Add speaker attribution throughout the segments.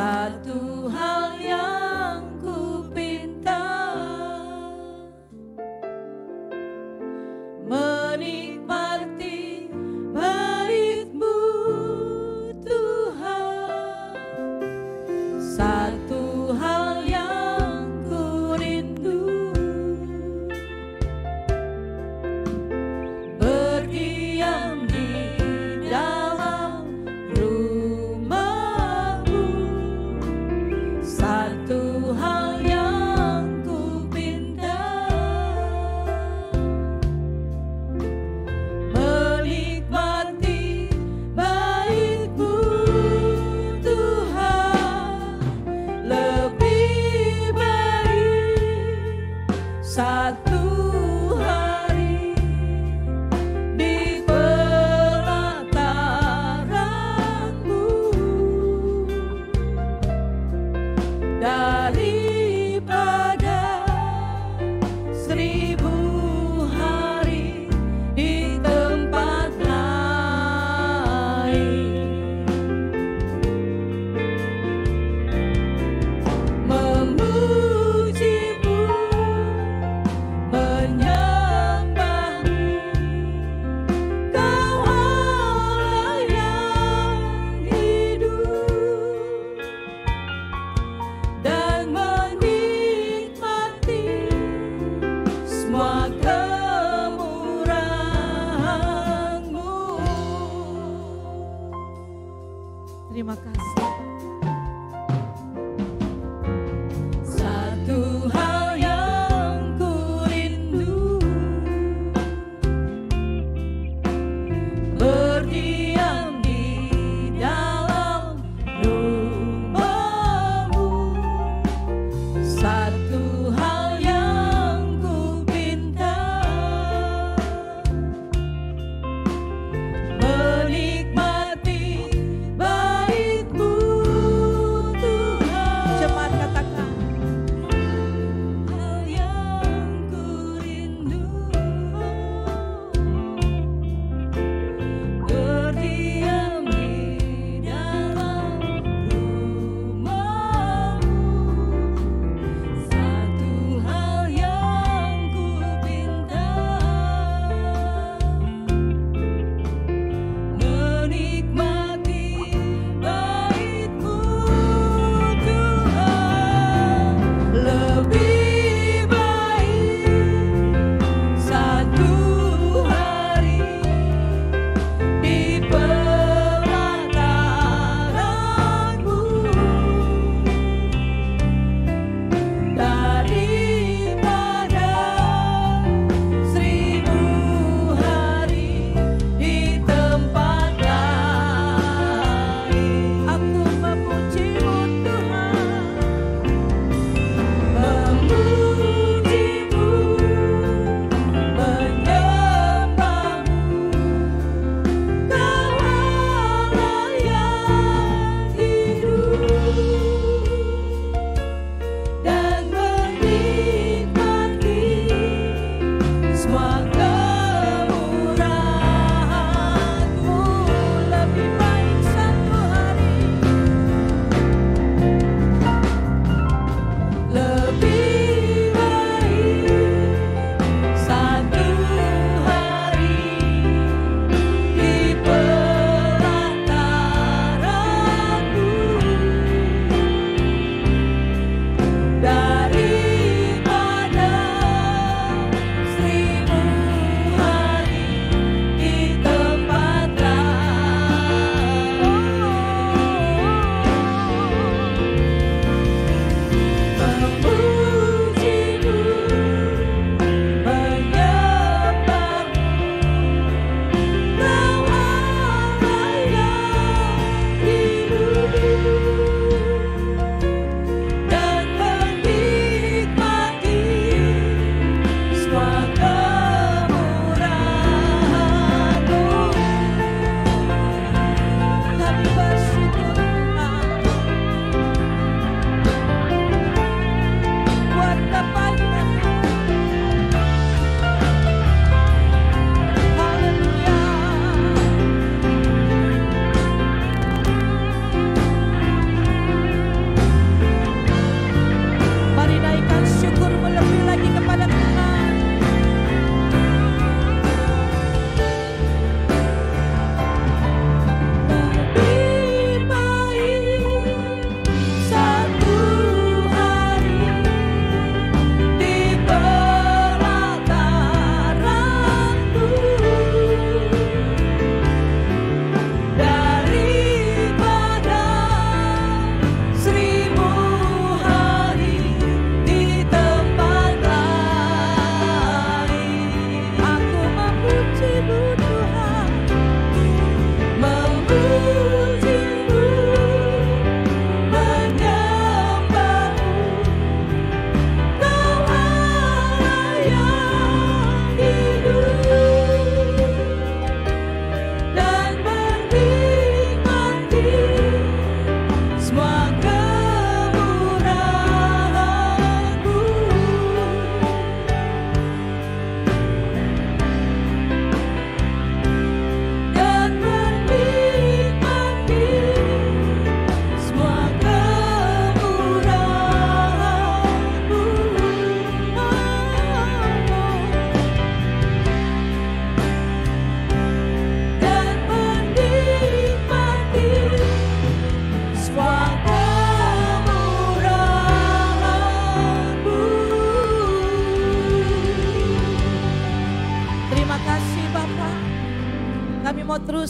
Speaker 1: Satu hal yang ku pinta, menikmati bait-Mu Tuhan. Satu hal yang ku rindu, berdiam di dalam rumah-Mu. Satu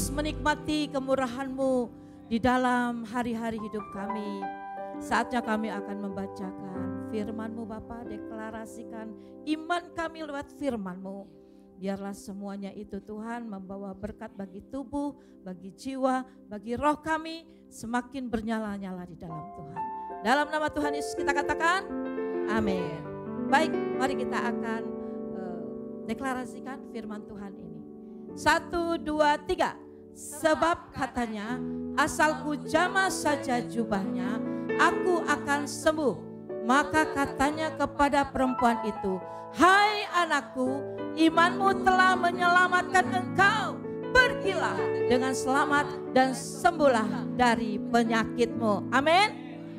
Speaker 1: terus menikmati kemurahan-Mu di dalam hari-hari hidup kami. Saatnya kami akan membacakan firman-Mu Bapa, deklarasikan iman kami lewat firman-Mu. Biarlah semuanya itu Tuhan membawa berkat bagi tubuh, bagi jiwa, bagi roh kami semakin bernyala-nyala di dalam Tuhan. Dalam nama Tuhan Yesus kita katakan, amin. Baik, mari kita akan deklarasikan firman Tuhan ini. 1, 2, 3. Sebab katanya, asalku jamah saja jubahnya, aku akan sembuh. Maka katanya kepada perempuan itu, hai anakku, imanmu telah menyelamatkan engkau. Pergilah dengan selamat dan sembuhlah dari penyakitmu. Amin.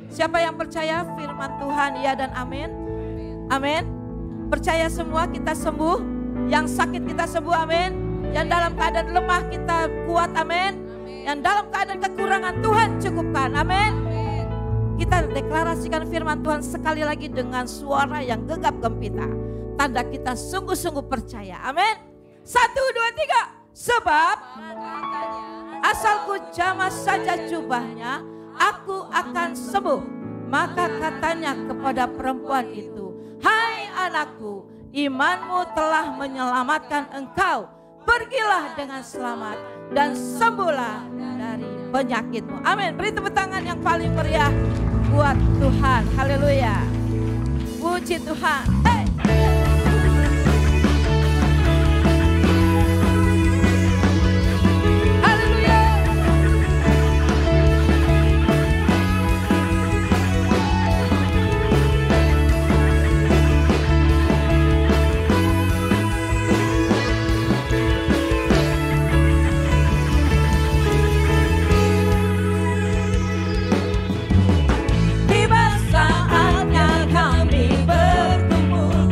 Speaker 1: Siapa yang percaya firman Tuhan, ya dan amin? Amin. Percaya semua kita sembuh. Yang sakit kita sembuh, amin. Yang dalam keadaan lemah kita kuat, amin. Yang dalam keadaan kekurangan Tuhan cukupkan, amin. Kita deklarasikan firman Tuhan sekali lagi dengan suara yang gegap gempita. Tanda kita sungguh-sungguh percaya, amin. 1, 2, 3. Sebab asalku jamah saja jubahnya, aku akan sembuh. Maka katanya kepada perempuan itu, hai anakku, imanmu telah menyelamatkan engkau. Pergilah dengan selamat dan sembuhlah dari penyakitmu. Amin. Beri tepuk tangan yang paling meriah buat Tuhan. Haleluya. Puji Tuhan. Hey. Tiba saatnya kami berkumpul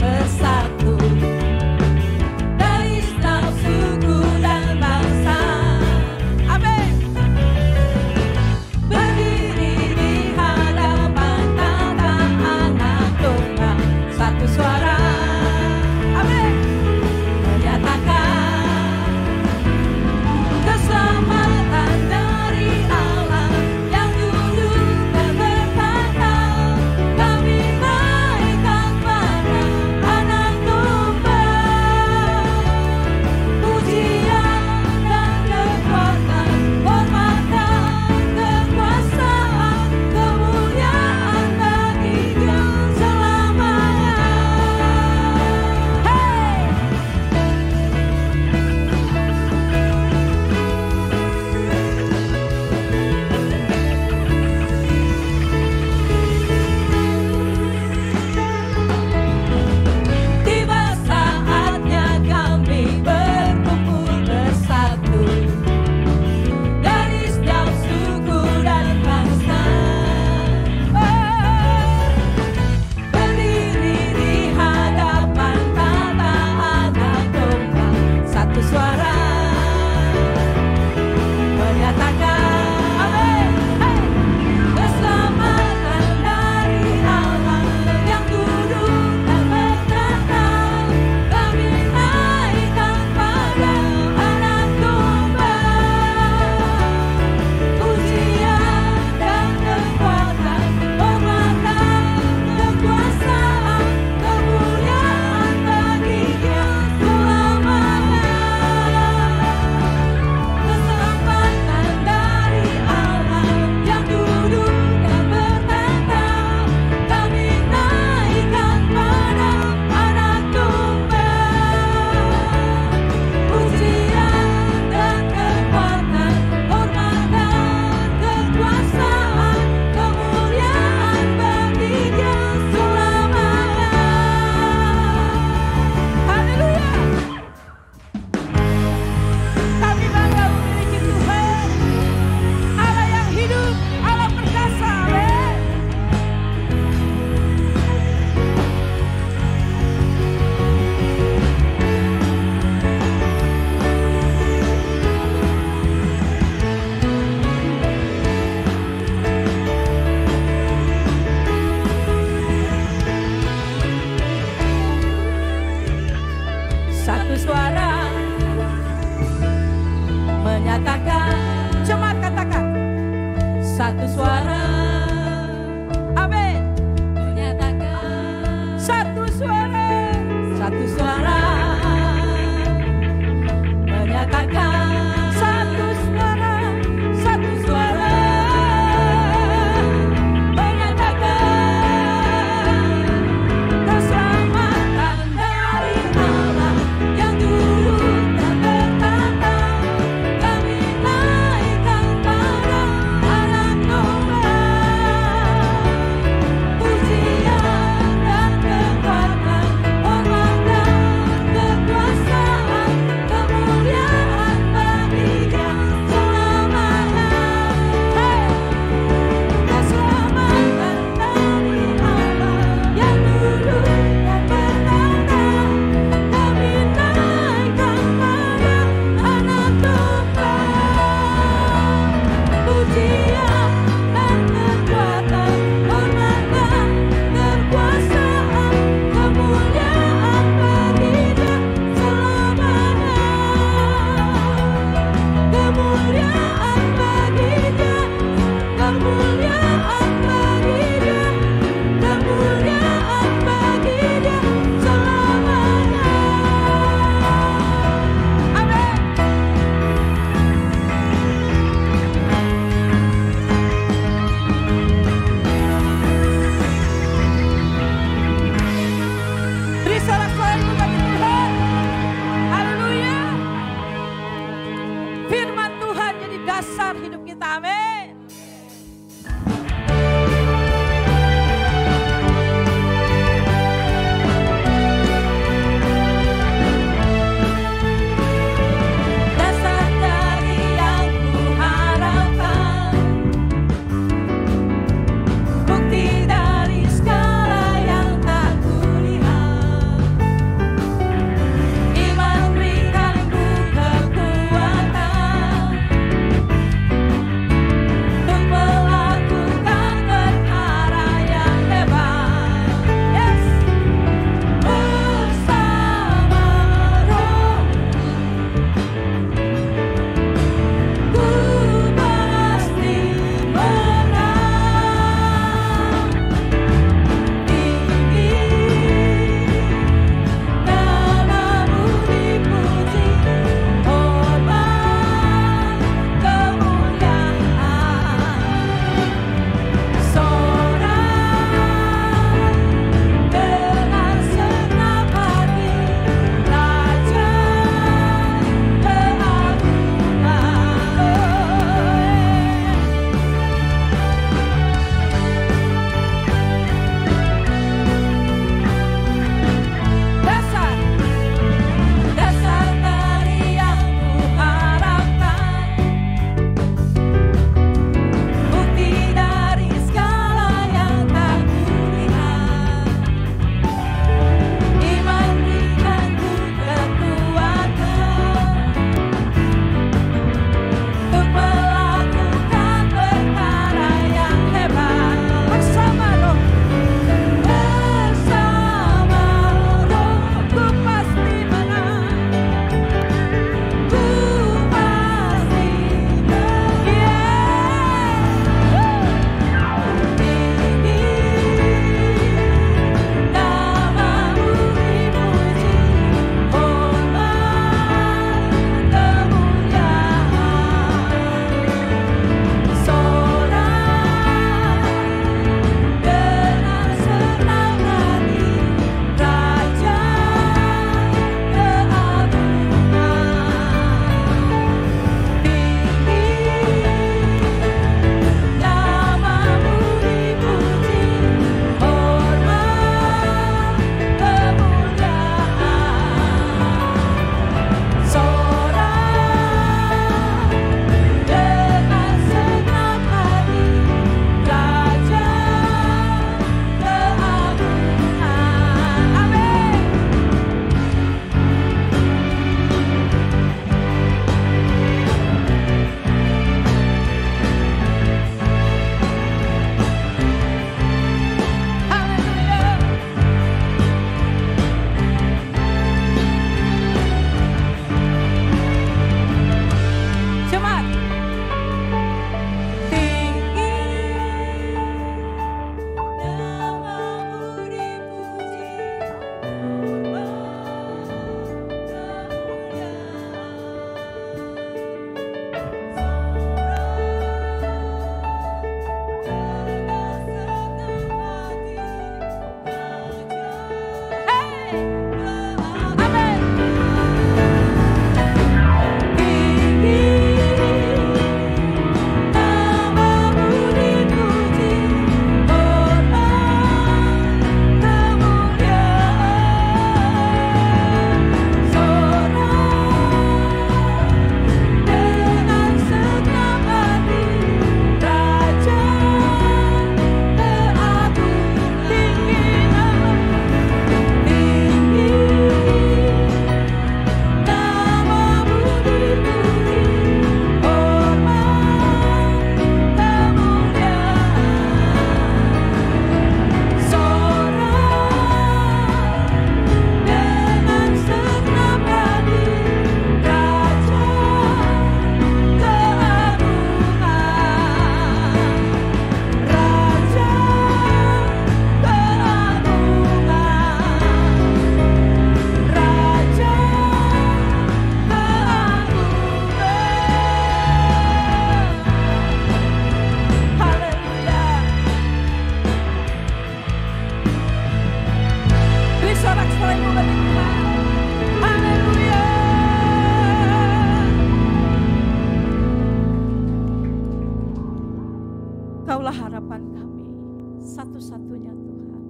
Speaker 1: satu-satunya Tuhan.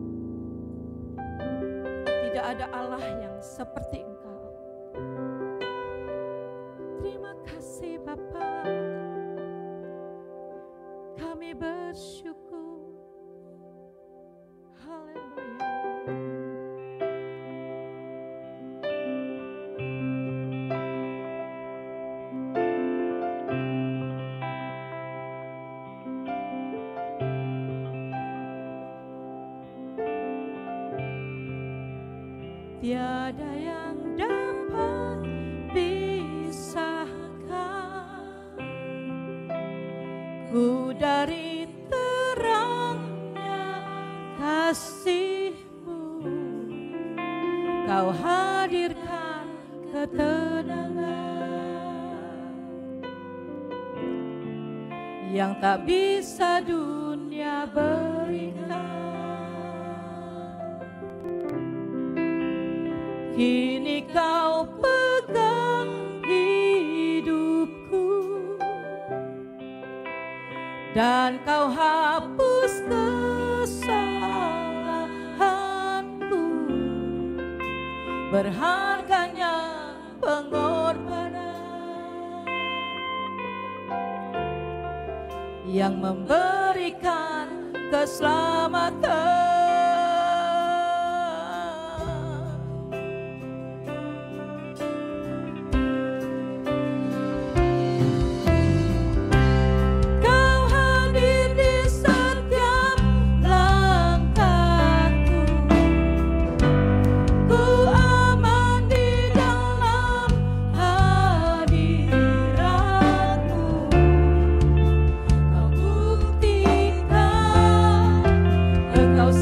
Speaker 1: Tidak ada Allah yang seperti Engkau. Terima kasih Bapa, kami bersyukur. Haleluya. Tiada yang dapat pisahkan ku dari terangnya kasih-Mu. Kau hadirkan ketenangan yang tak bisa dunia berikan. Kini Kau pegang hidupku dan Kau hapus kesalahanku. Berharganya pengorbanan yang memberikan keselamatan. Kau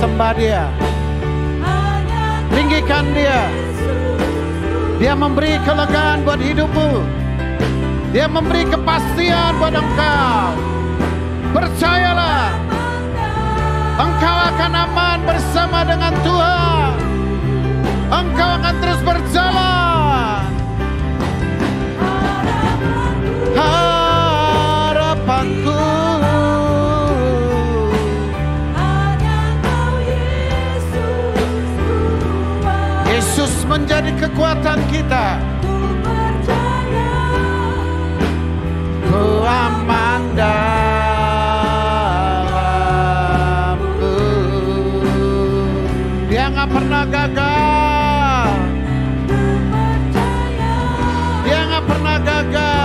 Speaker 2: sembah Dia, tinggikan Dia. Dia memberi kelegaan buat hidupmu. Dia memberi kepastian buat engkau. Percayalah, engkau akan aman bersama dengan Tuhan. Engkau akan terus berjalan. Harapanku Yesus menjadi kekuatan kita. Ku aman dalam-Mu. Dia nggak pernah gagal. Dia nggak pernah gagal.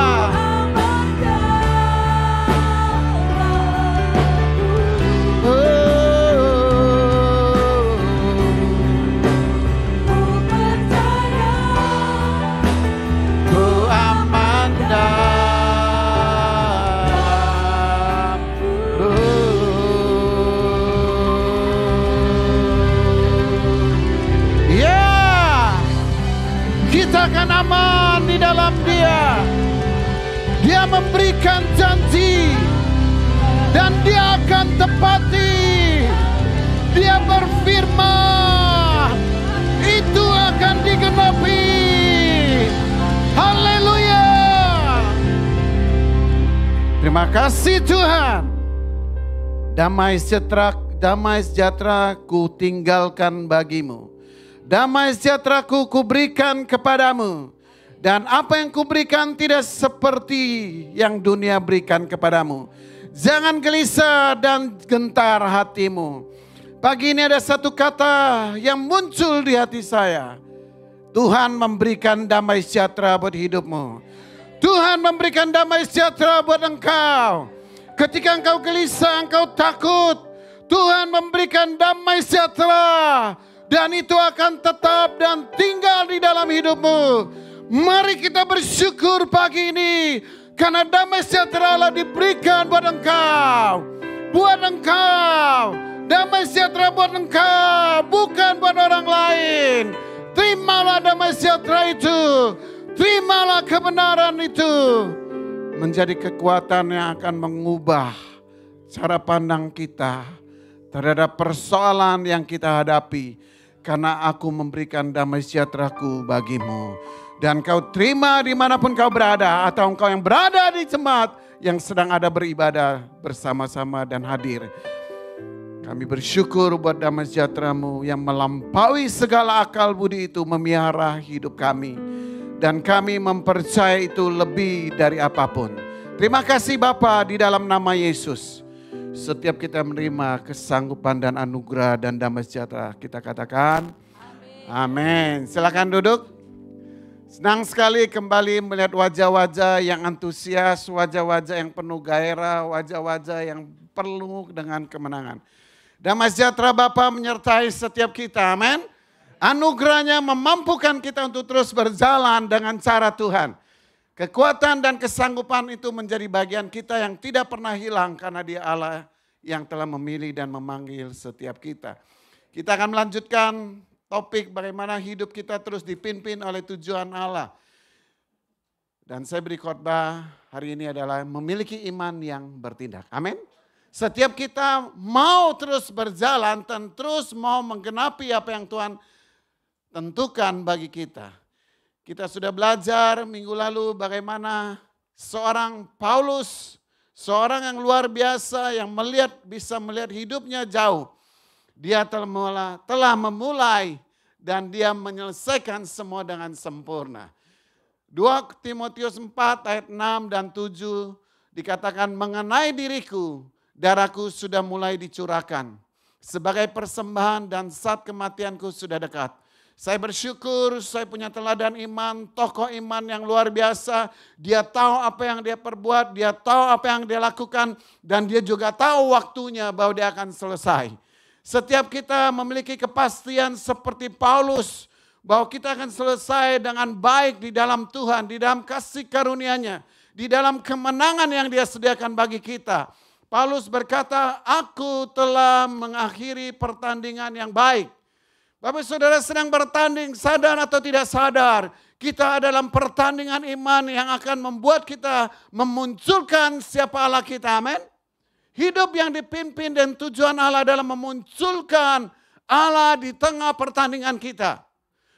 Speaker 2: Kita akan aman di dalam Dia. Dia memberikan janji tepati. Dia berfirman, itu akan digenapi. Haleluya. Terima kasih Tuhan. Damai sejahtera ku tinggalkan bagimu. Damai sejahtera ku berikan kepadamu. Dan apa yang kuberikan tidak seperti yang dunia berikan kepadamu. Jangan gelisah dan gentar hatimu. Pagi ini ada satu kata yang muncul di hati saya. Tuhan memberikan damai sejahtera buat hidupmu. Tuhan memberikan damai sejahtera buat engkau. Ketika engkau gelisah, engkau takut, Tuhan memberikan damai sejahtera. Dan itu akan tetap dan tinggal di dalam hidupmu. Mari kita bersyukur pagi ini. Karena damai sejahtera Allah diberikan buat engkau. Buat engkau. Damai sejahtera buat engkau. Bukan buat orang lain. Terimalah damai sejahtera itu. Terimalah kebenaran itu. Menjadi kekuatan yang akan mengubah cara pandang kita terhadap persoalan yang kita hadapi. Karena aku memberikan damai sejahteraku bagimu. Dan kau terima dimanapun kau berada. Atau engkau yang berada di jemaat yang sedang ada beribadah bersama-sama dan hadir. Kami bersyukur buat damai sejahtera-Mu yang melampaui segala akal budi itu memelihara hidup kami. Dan kami mempercayai itu lebih dari apapun. Terima kasih Bapa di dalam nama Yesus. Setiap kita menerima kesanggupan dan anugerah dan damai sejahtera, kita katakan amin. Silakan duduk. Senang sekali kembali melihat wajah-wajah yang antusias, wajah-wajah yang penuh gairah, wajah-wajah yang penuh dengan kemenangan. Damai sejahtera Bapa menyertai setiap kita, amin. Anugerahnya memampukan kita untuk terus berjalan dengan cara Tuhan. Kekuatan dan kesanggupan itu menjadi bagian kita yang tidak pernah hilang karena Dia Allah yang telah memilih dan memanggil setiap kita. Kita akan melanjutkan topik bagaimana hidup kita terus dipimpin oleh tujuan Allah. Dan saya beri khotbah hari ini adalah memiliki iman yang bertindak. Amin. Setiap kita mau terus berjalan dan terus mau menggenapi apa yang Tuhan tentukan bagi kita. Kita sudah belajar minggu lalu bagaimana seorang Paulus, seorang yang luar biasa yang bisa melihat hidupnya jauh. Dia telah memulai dan dia menyelesaikan semua dengan sempurna. 2 Timotius 4 ayat 6 dan 7 dikatakan mengenai diriku, darahku sudah mulai dicurahkan. Sebagai persembahan dan saat kematianku sudah dekat. Saya bersyukur saya punya teladan iman, tokoh iman yang luar biasa. Dia tahu apa yang dia perbuat, dia tahu apa yang dia lakukan. Dan dia juga tahu waktunya bahwa dia akan selesai. Setiap kita memiliki kepastian seperti Paulus. Bahwa kita akan selesai dengan baik di dalam Tuhan, di dalam kasih karunia-Nya. Di dalam kemenangan yang Dia sediakan bagi kita. Paulus berkata, aku telah mengakhiri pertandingan yang baik. Bapak saudara sedang bertanding, sadar atau tidak sadar. Kita dalam pertandingan iman yang akan membuat kita memunculkan siapa Allah kita, amin. Hidup yang dipimpin dan tujuan Allah adalah memunculkan Allah di tengah pertandingan kita.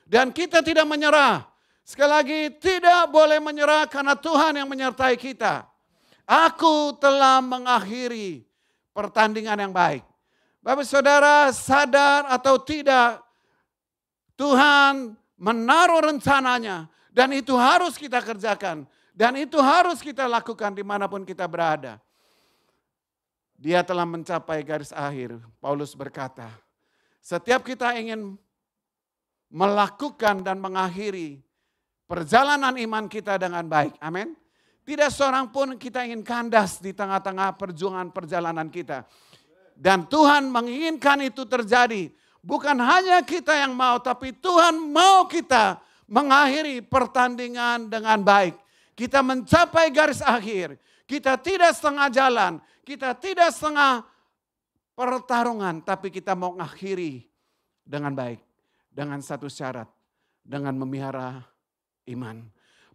Speaker 2: Dan kita tidak menyerah. Sekali lagi, tidak boleh menyerah karena Tuhan yang menyertai kita. Aku telah mengakhiri pertandingan yang baik. Bapak saudara sadar atau tidak, Tuhan menaruh rencananya dan itu harus kita kerjakan. Dan itu harus kita lakukan dimanapun kita berada. Dia telah mencapai garis akhir. Paulus berkata, setiap kita ingin melakukan dan mengakhiri perjalanan iman kita dengan baik. Amin. Tidak seorang pun kita ingin kandas di tengah-tengah perjuangan perjalanan kita. Dan Tuhan menginginkan itu terjadi. Bukan hanya kita yang mau, tapi Tuhan mau kita mengakhiri pertandingan dengan baik. Kita mencapai garis akhir. Kita tidak setengah jalan. Kita tidak setengah pertarungan. Tapi kita mau mengakhiri dengan baik. Dengan satu syarat. Dengan memelihara iman.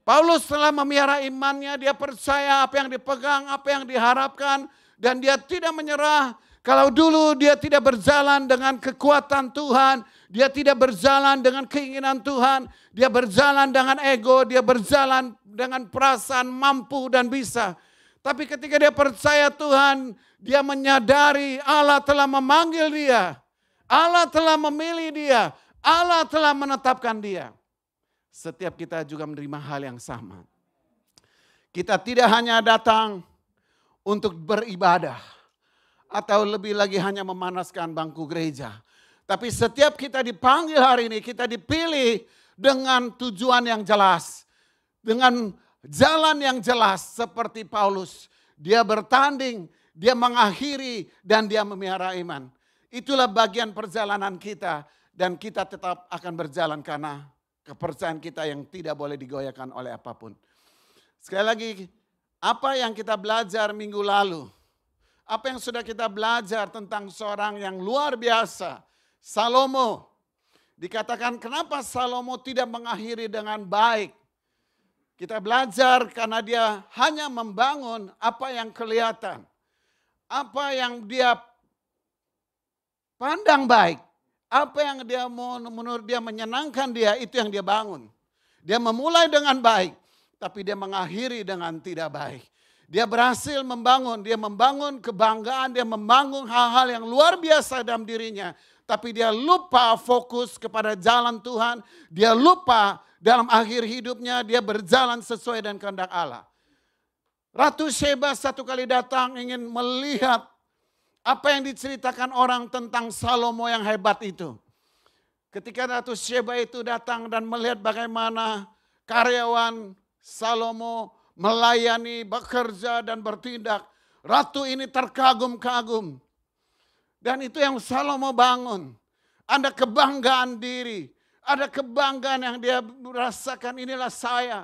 Speaker 2: Paulus telah memelihara imannya. Dia percaya apa yang dipegang, apa yang diharapkan. Dan dia tidak menyerah. Kalau dulu dia tidak berjalan dengan kekuatan Tuhan, dia tidak berjalan dengan keinginan Tuhan, dia berjalan dengan ego, dia berjalan dengan perasaan mampu dan bisa. Tapi ketika dia percaya Tuhan, dia menyadari Allah telah memanggil dia, Allah telah memilih dia, Allah telah menetapkan dia. Setiap kita juga menerima hal yang sama. Kita tidak hanya datang untuk beribadah, atau lebih lagi hanya memanaskan bangku gereja. Tapi setiap kita dipanggil hari ini, kita dipilih dengan tujuan yang jelas. Dengan jalan yang jelas seperti Paulus. Dia bertanding, dia mengakhiri, dan dia memelihara iman. Itulah bagian perjalanan kita. Dan kita tetap akan berjalan karena kepercayaan kita yang tidak boleh digoyahkan oleh apapun. Sekali lagi, apa yang kita belajar minggu lalu? Apa yang sudah kita belajar tentang seorang yang luar biasa, Salomo. Dikatakan kenapa Salomo tidak mengakhiri dengan baik. Kita belajar karena dia hanya membangun apa yang kelihatan. Apa yang dia pandang baik. Apa yang dia menurut dia menyenangkan dia, itu yang dia bangun. Dia memulai dengan baik, tapi dia mengakhiri dengan tidak baik. Dia berhasil membangun, dia membangun kebanggaan, dia membangun hal-hal yang luar biasa dalam dirinya. Tapi dia lupa fokus kepada jalan Tuhan, dia lupa dalam akhir hidupnya dia berjalan sesuai dengan kehendak Allah. Ratu Sheba satu kali datang ingin melihat apa yang diceritakan orang tentang Salomo yang hebat itu. Ketika Ratu Sheba itu datang dan melihat bagaimana karyawan Salomo melayani, bekerja, dan bertindak. Ratu ini terkagum-kagum. Dan itu yang Salomo bangun. Ada kebanggaan diri. Ada kebanggaan yang dia rasakan, inilah saya.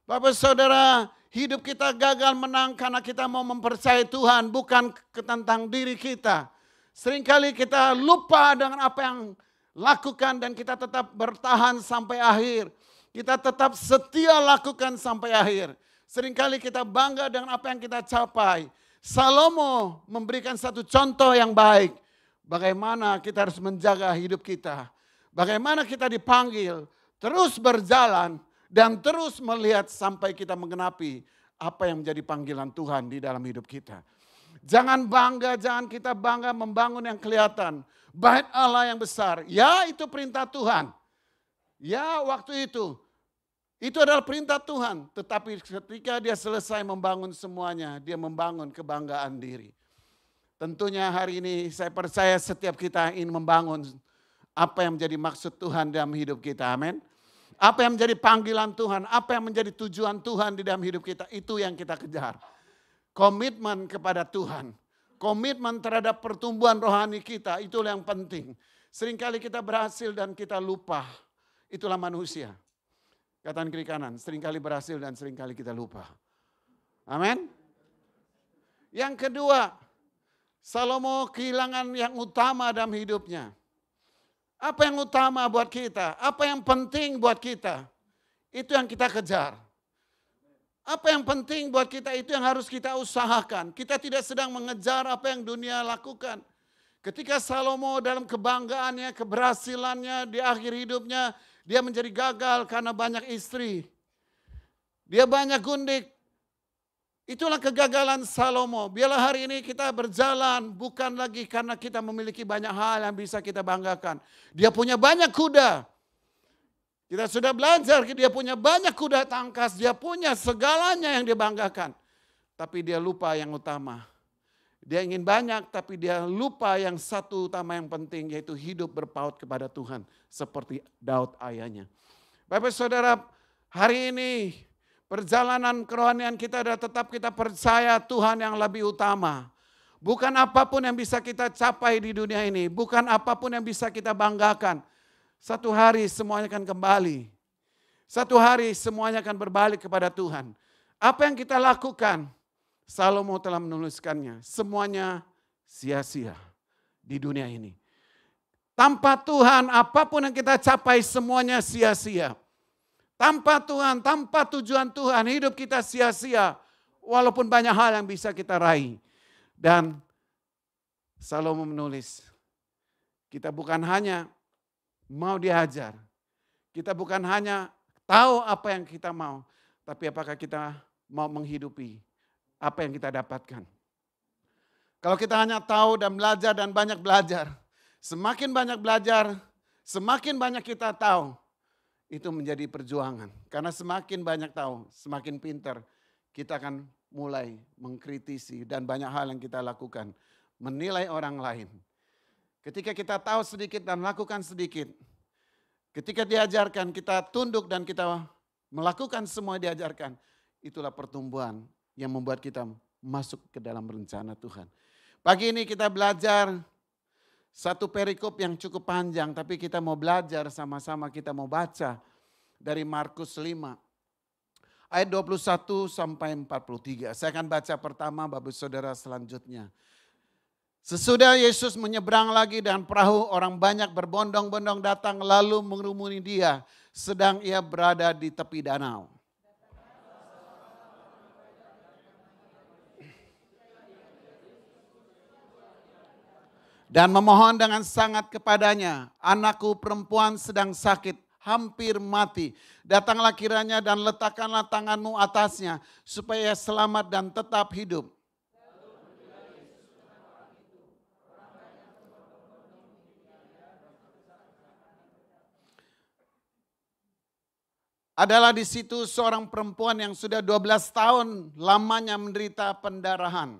Speaker 2: Bapak saudara, hidup kita gagal menang karena kita mau mempercayai Tuhan, bukan tentang diri kita. Seringkali kita lupa dengan apa yang lakukan dan kita tetap bertahan sampai akhir. Kita tetap setia lakukan sampai akhir. Seringkali kita bangga dengan apa yang kita capai. Salomo memberikan satu contoh yang baik. Bagaimana kita harus menjaga hidup kita. Bagaimana kita dipanggil terus berjalan dan terus melihat sampai kita menggenapi apa yang menjadi panggilan Tuhan di dalam hidup kita. Jangan kita bangga membangun yang kelihatan. Bait Allah yang besar. Ya, itu perintah Tuhan. Ya, waktu itu. Itu adalah perintah Tuhan. Tetapi ketika dia selesai membangun semuanya, dia membangun kebanggaan diri. Tentunya hari ini saya percaya setiap kita ingin membangun apa yang menjadi maksud Tuhan dalam hidup kita. Amin. Apa yang menjadi panggilan Tuhan, apa yang menjadi tujuan Tuhan di dalam hidup kita, itu yang kita kejar. Komitmen kepada Tuhan. Komitmen terhadap pertumbuhan rohani kita, itulah yang penting. Seringkali kita berhasil dan kita lupa. Itulah manusia. Kataan kiri kanan, seringkali berhasil dan seringkali kita lupa. Amin. Yang kedua, Salomo kehilangan yang utama dalam hidupnya. Apa yang utama buat kita? Apa yang penting buat kita? Itu yang kita kejar. Apa yang penting buat kita itu yang harus kita usahakan. Kita tidak sedang mengejar apa yang dunia lakukan. Ketika Salomo dalam kebanggaannya, keberhasilannya di akhir hidupnya, dia menjadi gagal karena banyak istri. Dia banyak gundik. Itulah kegagalan Salomo. Biarlah hari ini kita berjalan bukan lagi karena kita memiliki banyak hal yang bisa kita banggakan. Dia punya banyak kuda. Kita sudah belajar, dia punya banyak kuda tangkas. Dia punya segalanya yang dia banggakan. Tapi dia lupa yang utama. Dia ingin banyak tapi dia lupa yang satu utama yang penting, yaitu hidup berpaut kepada Tuhan. Seperti Daud ayahnya. Bapak saudara, hari ini perjalanan kerohanian kita adalah tetap kita percaya Tuhan yang lebih utama. Bukan apapun yang bisa kita capai di dunia ini. Bukan apapun yang bisa kita banggakan. Satu hari semuanya akan kembali. Satu hari semuanya akan berbalik kepada Tuhan. Apa yang kita lakukan? Salomo telah menuliskannya. Semuanya sia-sia di dunia ini. Tanpa Tuhan, apapun yang kita capai semuanya sia-sia. Tanpa Tuhan, tanpa tujuan Tuhan, hidup kita sia-sia. Walaupun banyak hal yang bisa kita raih. Dan Salomo menulis, kita bukan hanya mau diajar, kita bukan hanya tahu apa yang kita mau, tapi apakah kita mau menghidupi apa yang kita dapatkan. Kalau kita hanya tahu dan banyak belajar, semakin banyak belajar, semakin banyak kita tahu, itu menjadi perjuangan. Karena semakin banyak tahu, semakin pintar, kita akan mulai mengkritisi dan banyak hal yang kita lakukan. Menilai orang lain. Ketika kita tahu sedikit dan lakukan sedikit, ketika diajarkan kita tunduk dan kita melakukan semua yang diajarkan, itulah pertumbuhan yang membuat kita masuk ke dalam rencana Tuhan. Pagi ini kita belajar satu perikop yang cukup panjang, tapi kita mau belajar sama-sama, kita mau baca dari Markus 5 ayat 21 sampai 43. Saya akan baca pertama, Bapak Saudara, selanjutnya. Sesudah Yesus menyeberang lagi dan perahu, orang banyak berbondong-bondong datang lalu mengerumuni dia sedang ia berada di tepi danau. Dan memohon dengan sangat kepadanya, anakku perempuan sedang sakit, hampir mati. Datanglah kiranya dan letakkanlah tanganmu atasnya, supaya ia selamat dan tetap hidup. Adalah di situ seorang perempuan yang sudah 12 tahun lamanya menderita pendarahan.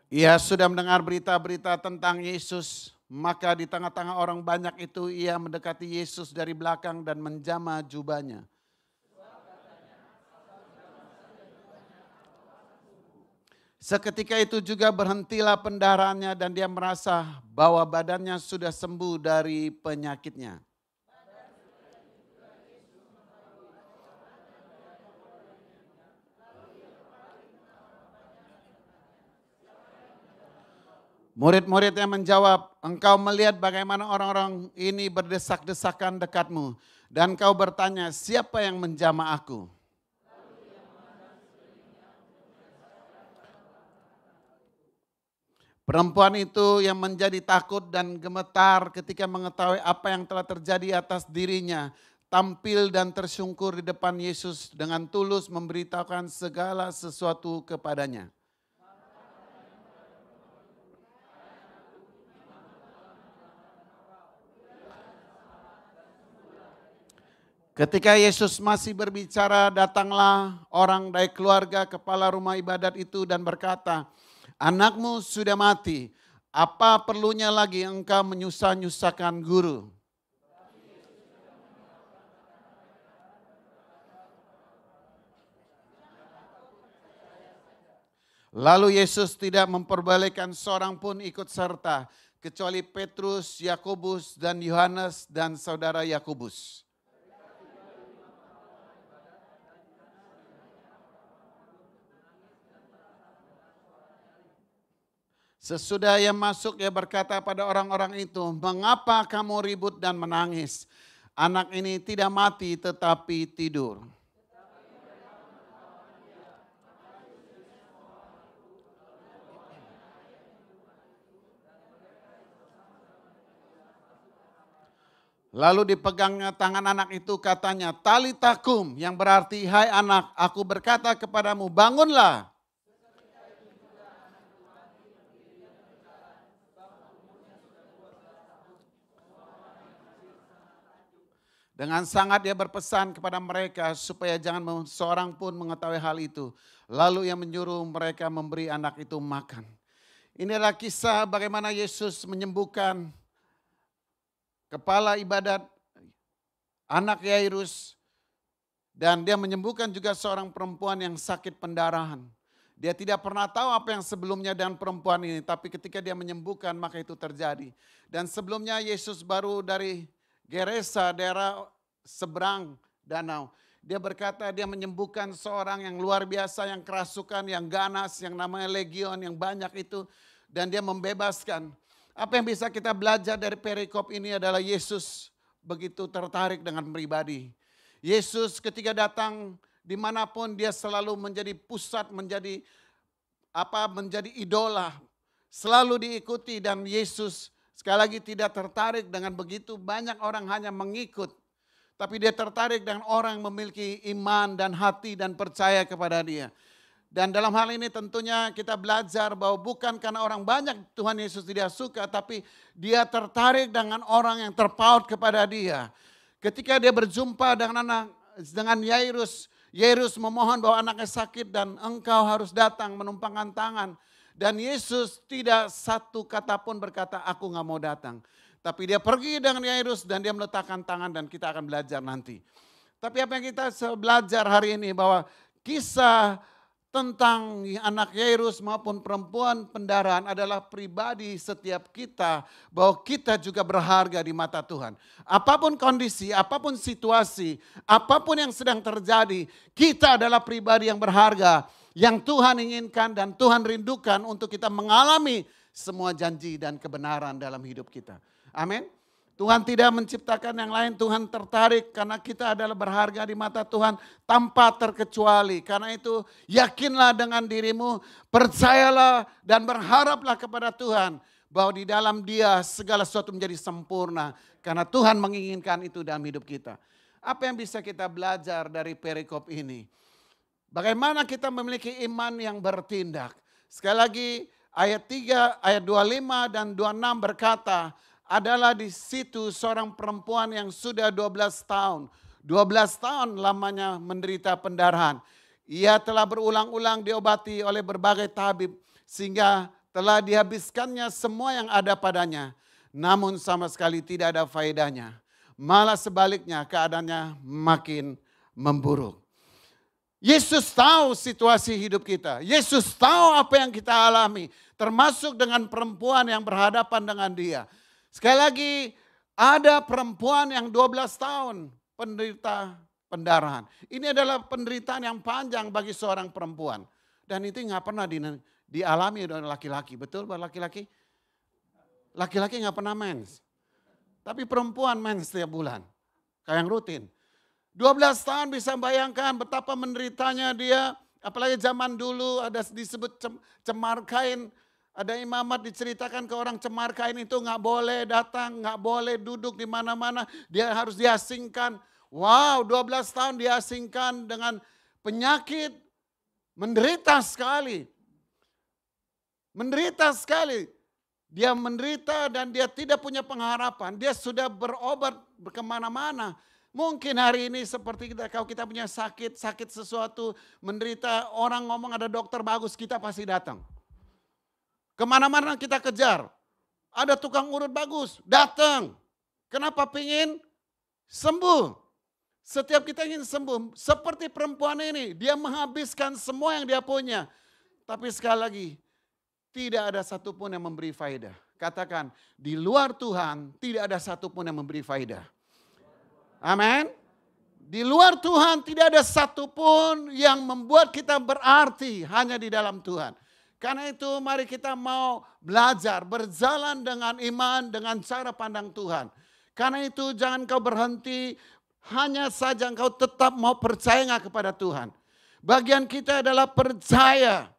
Speaker 2: Ia sudah mendengar berita-berita tentang Yesus, maka di tengah-tengah orang banyak itu ia mendekati Yesus dari belakang dan menjamah jubahnya. Seketika itu juga berhentilah pendarahannya dan dia merasa bahwa badannya sudah sembuh dari penyakitnya. Murid-muridnya menjawab, engkau melihat bagaimana orang-orang ini berdesak-desakan dekatmu. Dan kau bertanya, siapa yang menjamah aku? Perempuan itu yang menjadi takut dan gemetar ketika mengetahui apa yang telah terjadi atas dirinya, tampil dan tersungkur di depan Yesus dengan tulus memberitahukan segala sesuatu kepadanya. Ketika Yesus masih berbicara, datanglah orang dari keluarga kepala rumah ibadat itu dan berkata, anakmu sudah mati, apa perlunya lagi engkau menyusah-nyusahkan guru? Lalu Yesus tidak memperbolehkan seorang pun ikut serta, kecuali Petrus, Yakobus, dan Yohanes, dan saudara Yakobus. Sesudah ia masuk, ia berkata pada orang-orang itu, mengapa kamu ribut dan menangis? Anak ini tidak mati tetapi tidur. Lalu dipegangnya tangan anak itu, katanya, Talita kum, yang berarti, hai anak, aku berkata kepadamu, bangunlah. Dengan sangat dia berpesan kepada mereka supaya jangan seorang pun mengetahui hal itu. Lalu ia menyuruh mereka memberi anak itu makan. Inilah kisah bagaimana Yesus menyembuhkan kepala ibadat anak Yairus. Dan dia menyembuhkan juga seorang perempuan yang sakit pendarahan. Dia tidak pernah tahu apa yang sebelumnya dengan perempuan ini. Tapi ketika dia menyembuhkan maka itu terjadi. Dan sebelumnya Yesus baru dari Gerasa, daerah seberang danau. Dia berkata dia menyembuhkan seorang yang luar biasa, yang kerasukan, yang ganas, yang namanya legion, yang banyak itu. Dan dia membebaskan. Apa yang bisa kita belajar dari perikop ini adalah Yesus begitu tertarik dengan pribadi. Yesus ketika datang dimanapun dia selalu menjadi pusat, menjadi idola. Selalu diikuti dan Yesus sekali lagi tidak tertarik dengan begitu banyak orang hanya mengikut. Tapi dia tertarik dengan orang yang memiliki iman dan hati dan percaya kepada dia. Dan dalam hal ini tentunya kita belajar bahwa bukan karena orang banyak Tuhan Yesus tidak suka, tapi dia tertarik dengan orang yang terpaut kepada dia. Ketika dia berjumpa dengan Yairus, Yairus memohon bahwa anaknya sakit dan engkau harus datang menumpangkan tangan. Dan Yesus tidak satu kata pun berkata, aku gak mau datang. Tapi dia pergi dengan Yairus dan dia meletakkan tangan dan kita akan belajar nanti. Tapi apa yang kita belajar hari ini bahwa kisah tentang anak Yairus maupun perempuan pendarahan adalah pribadi setiap kita, bahwa kita juga berharga di mata Tuhan. Apapun kondisi, apapun situasi, apapun yang sedang terjadi, kita adalah pribadi yang berharga, yang Tuhan inginkan dan Tuhan rindukan untuk kita mengalami semua janji dan kebenaran dalam hidup kita. Amin. Tuhan tidak menciptakan yang lain, Tuhan tertarik karena kita adalah berharga di mata Tuhan tanpa terkecuali. Karena itu yakinlah dengan dirimu, percayalah dan berharaplah kepada Tuhan bahwa di dalam Dia segala sesuatu menjadi sempurna. Karena Tuhan menginginkan itu dalam hidup kita. Apa yang bisa kita belajar dari perikop ini? Bagaimana kita memiliki iman yang bertindak? Sekali lagi ayat 3, ayat 25 dan 26 berkata, adalah di situ seorang perempuan yang sudah 12 tahun. 12 tahun lamanya menderita pendarahan. Ia telah berulang-ulang diobati oleh berbagai tabib. Sehingga telah dihabiskannya semua yang ada padanya. Namun sama sekali tidak ada faedahnya. Malah sebaliknya keadaannya makin memburuk. Yesus tahu situasi hidup kita. Yesus tahu apa yang kita alami. Termasuk dengan perempuan yang berhadapan dengan dia. Sekali lagi, ada perempuan yang 12 tahun penderita pendarahan. Ini adalah penderitaan yang panjang bagi seorang perempuan. Dan itu nggak pernah dialami oleh laki-laki. Betul Pak laki-laki? Laki-laki nggak pernah mens. Tapi perempuan mens setiap bulan. Kayak yang rutin. 12 tahun bisa bayangkan betapa menderitanya dia. Apalagi zaman dulu ada disebut cemar kain. Ada imamat diceritakan ke orang cemar kain itu nggak boleh datang, nggak boleh duduk di mana-mana. Dia harus diasingkan. Wow, 12 tahun diasingkan dengan penyakit. Menderita sekali. Menderita sekali. Dia menderita dan dia tidak punya pengharapan. Dia sudah berobat kemana-mana. Mungkin hari ini seperti kita, kalau kita punya sakit sesuatu, menderita, orang ngomong ada dokter bagus, kita pasti datang. Kemana-mana kita kejar. Ada tukang urut bagus, datang. Kenapa pingin sembuh? Setiap kita ingin sembuh. Seperti perempuan ini, dia menghabiskan semua yang dia punya. Tapi sekali lagi, tidak ada satupun yang memberi faedah. Katakan, di luar Tuhan tidak ada satupun yang memberi faedah. Amin. Di luar Tuhan tidak ada satupun yang membuat kita berarti, hanya di dalam Tuhan. Karena itu mari kita mau belajar, berjalan dengan iman, dengan cara pandang Tuhan. Karena itu jangan kau berhenti, hanya saja engkau tetap mau percaya nggak kepada Tuhan. Bagian kita adalah percaya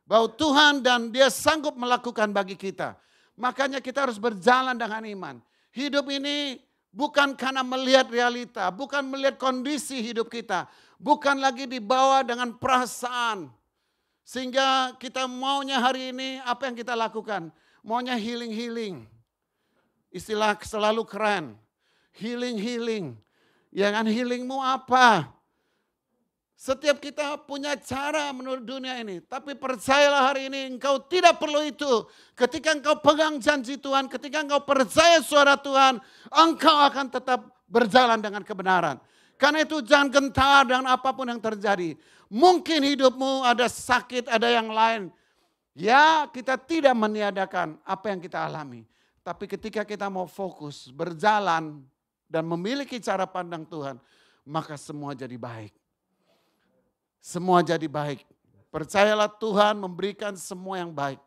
Speaker 2: bahwa Tuhan dan Dia sanggup melakukan bagi kita. Makanya kita harus berjalan dengan iman. Hidup ini bukan karena melihat realita, bukan melihat kondisi hidup kita. Bukan lagi dibawa dengan perasaan. Sehingga kita maunya hari ini apa yang kita lakukan? Maunya healing. Istilah selalu keren. Healing. Ya kan, healingmu apa? Setiap kita punya cara menurut dunia ini. Tapi percayalah hari ini engkau tidak perlu itu. Ketika engkau pegang janji Tuhan, ketika engkau percaya suara Tuhan, engkau akan tetap berjalan dengan kebenaran. Karena itu jangan gentar dengan apapun yang terjadi. Mungkin hidupmu ada sakit, ada yang lain. Ya, kita tidak meniadakan apa yang kita alami. Tapi ketika kita mau fokus, berjalan, dan memiliki cara pandang Tuhan, maka semua jadi baik. Semua jadi baik. Percayalah Tuhan memberikan semua yang baik.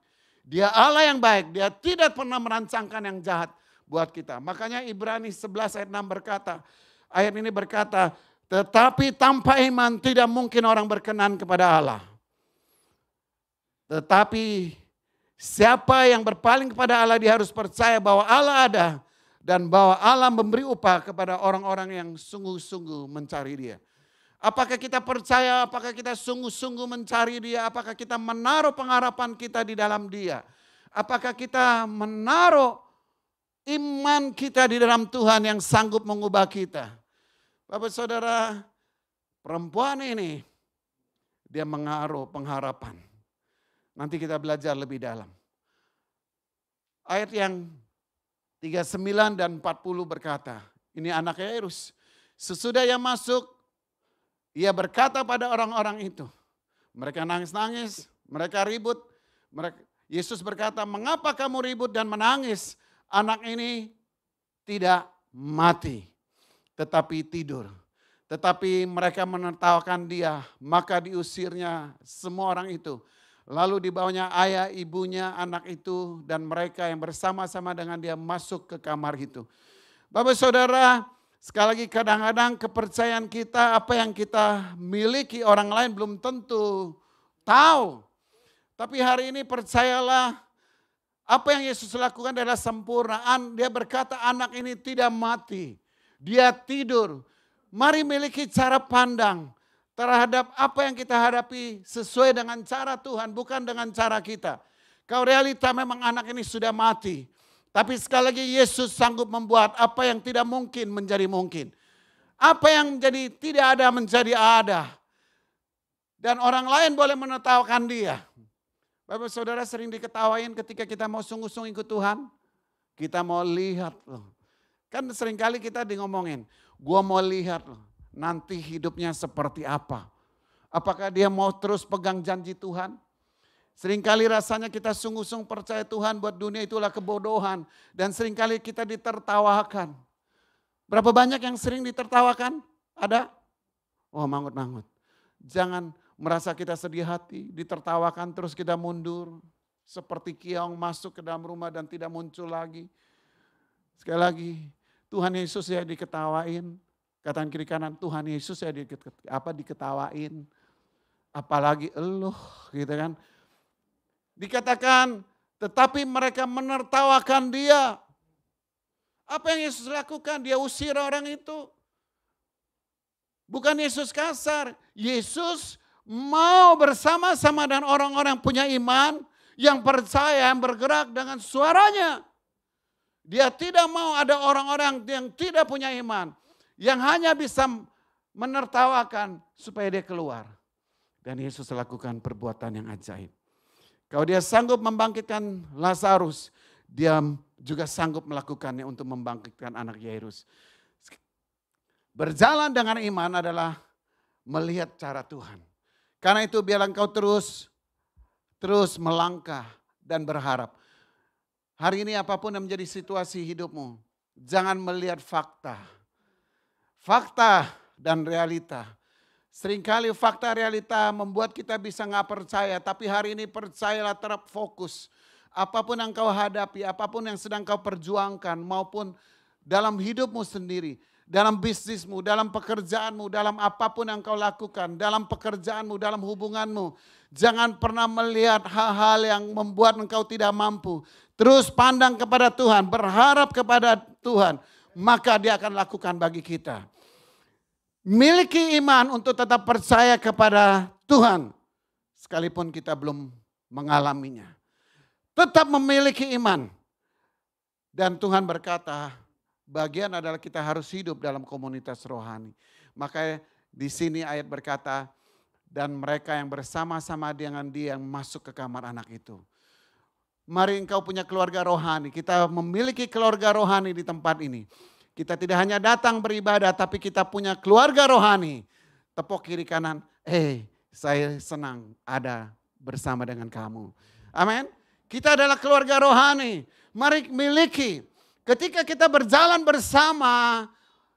Speaker 2: Dia Allah yang baik, Dia tidak pernah merancangkan yang jahat. buat kita. Makanya Ibrani 11 ayat 6 berkata, ayat ini berkata, tetapi tanpa iman tidak mungkin orang berkenan kepada Allah. Tetapi siapa yang berpaling kepada Allah, dia harus percaya bahwa Allah ada dan bahwa Allah memberi upah kepada orang-orang yang sungguh-sungguh mencari Dia. Apakah kita percaya, apakah kita sungguh-sungguh mencari Dia, apakah kita menaruh pengharapan kita di dalam Dia. Apakah kita menaruh iman kita di dalam Tuhan yang sanggup mengubah kita. Bapak saudara, perempuan ini dia mengaruh pengharapan. Nanti kita belajar lebih dalam. Ayat yang 39 dan 40 berkata, ini anak Yairus. Sesudah ia masuk, ia berkata pada orang-orang itu. Mereka nangis-nangis, mereka ribut. Yesus berkata, mengapa kamu ribut dan menangis? Anak ini tidak mati, tetapi tidur. Tetapi mereka menertawakan dia, maka diusirnya semua orang itu. Lalu dibawanya ayah, ibunya, anak itu, dan mereka yang bersama-sama dengan dia masuk ke kamar itu. Bapak saudara, sekali lagi kadang-kadang kepercayaan kita, apa yang kita miliki orang lain belum tentu tahu. Tapi hari ini percayalah, apa yang Yesus lakukan adalah sempurna. Dia berkata anak ini tidak mati, dia tidur. Mari miliki cara pandang terhadap apa yang kita hadapi sesuai dengan cara Tuhan, bukan dengan cara kita. Kalau realita memang anak ini sudah mati. Tapi sekali lagi Yesus sanggup membuat apa yang tidak mungkin menjadi mungkin. Apa yang menjadi tidak ada menjadi ada. Dan orang lain boleh menertawakan dia. Bapak saudara sering diketawain ketika kita mau sungguh-sungguh ikut Tuhan. Kita mau lihat loh. Kan seringkali kita ngomongin, gua mau lihat loh. Nanti hidupnya seperti apa. Apakah dia mau terus pegang janji Tuhan? Seringkali rasanya kita sungguh-sungguh percaya Tuhan buat dunia itulah kebodohan. Dan seringkali kita ditertawakan. Berapa banyak yang sering ditertawakan? Ada? Oh mangut-mangut. Jangan merasa kita sedih hati, ditertawakan terus kita mundur. Seperti keong masuk ke dalam rumah dan tidak muncul lagi. Sekali lagi, Tuhan Yesus ya diketawain. Kataan kiri kanan, Tuhan Yesus ya diketawain. Apalagi eluh gitu kan. Dikatakan, tetapi mereka menertawakan dia. Apa yang Yesus lakukan? Dia usir orang itu. Bukan Yesus kasar. Yesus mau bersama-sama dengan orang-orang yang punya iman, yang percaya, yang bergerak dengan suaranya. Dia tidak mau ada orang-orang yang tidak punya iman, yang hanya bisa menertawakan supaya dia keluar. Dan Yesus lakukan perbuatan yang ajaib. Kalau dia sanggup membangkitkan Lazarus, dia juga sanggup melakukannya untuk membangkitkan anak Yairus. Berjalan dengan iman adalah melihat cara Tuhan. Karena itu biarlah engkau terus melangkah dan berharap. Hari ini apapun yang menjadi situasi hidupmu, jangan melihat fakta. Fakta dan realita. Seringkali fakta realita membuat kita bisa nggak percaya. Tapi hari ini percayalah, tetap fokus. Apapun yang kau hadapi, apapun yang sedang kau perjuangkan, maupun dalam hidupmu sendiri. Dalam bisnismu, dalam pekerjaanmu, dalam apapun yang kau lakukan, dalam pekerjaanmu, dalam hubunganmu. Jangan pernah melihat hal-hal yang membuat engkau tidak mampu. Terus pandang kepada Tuhan, berharap kepada Tuhan. Maka dia akan lakukan bagi kita. Miliki iman untuk tetap percaya kepada Tuhan. Sekalipun kita belum mengalaminya. Tetap memiliki iman. Dan Tuhan berkata, bagian adalah kita harus hidup dalam komunitas rohani. Maka di sini ayat berkata, dan mereka yang bersama-sama dengan dia yang masuk ke kamar anak itu. Mari engkau punya keluarga rohani. Kita memiliki keluarga rohani di tempat ini. Kita tidak hanya datang beribadah, tapi kita punya keluarga rohani. Tepuk kiri kanan, saya senang ada bersama dengan kamu. Amin. Kita adalah keluarga rohani. Mari miliki. Ketika kita berjalan bersama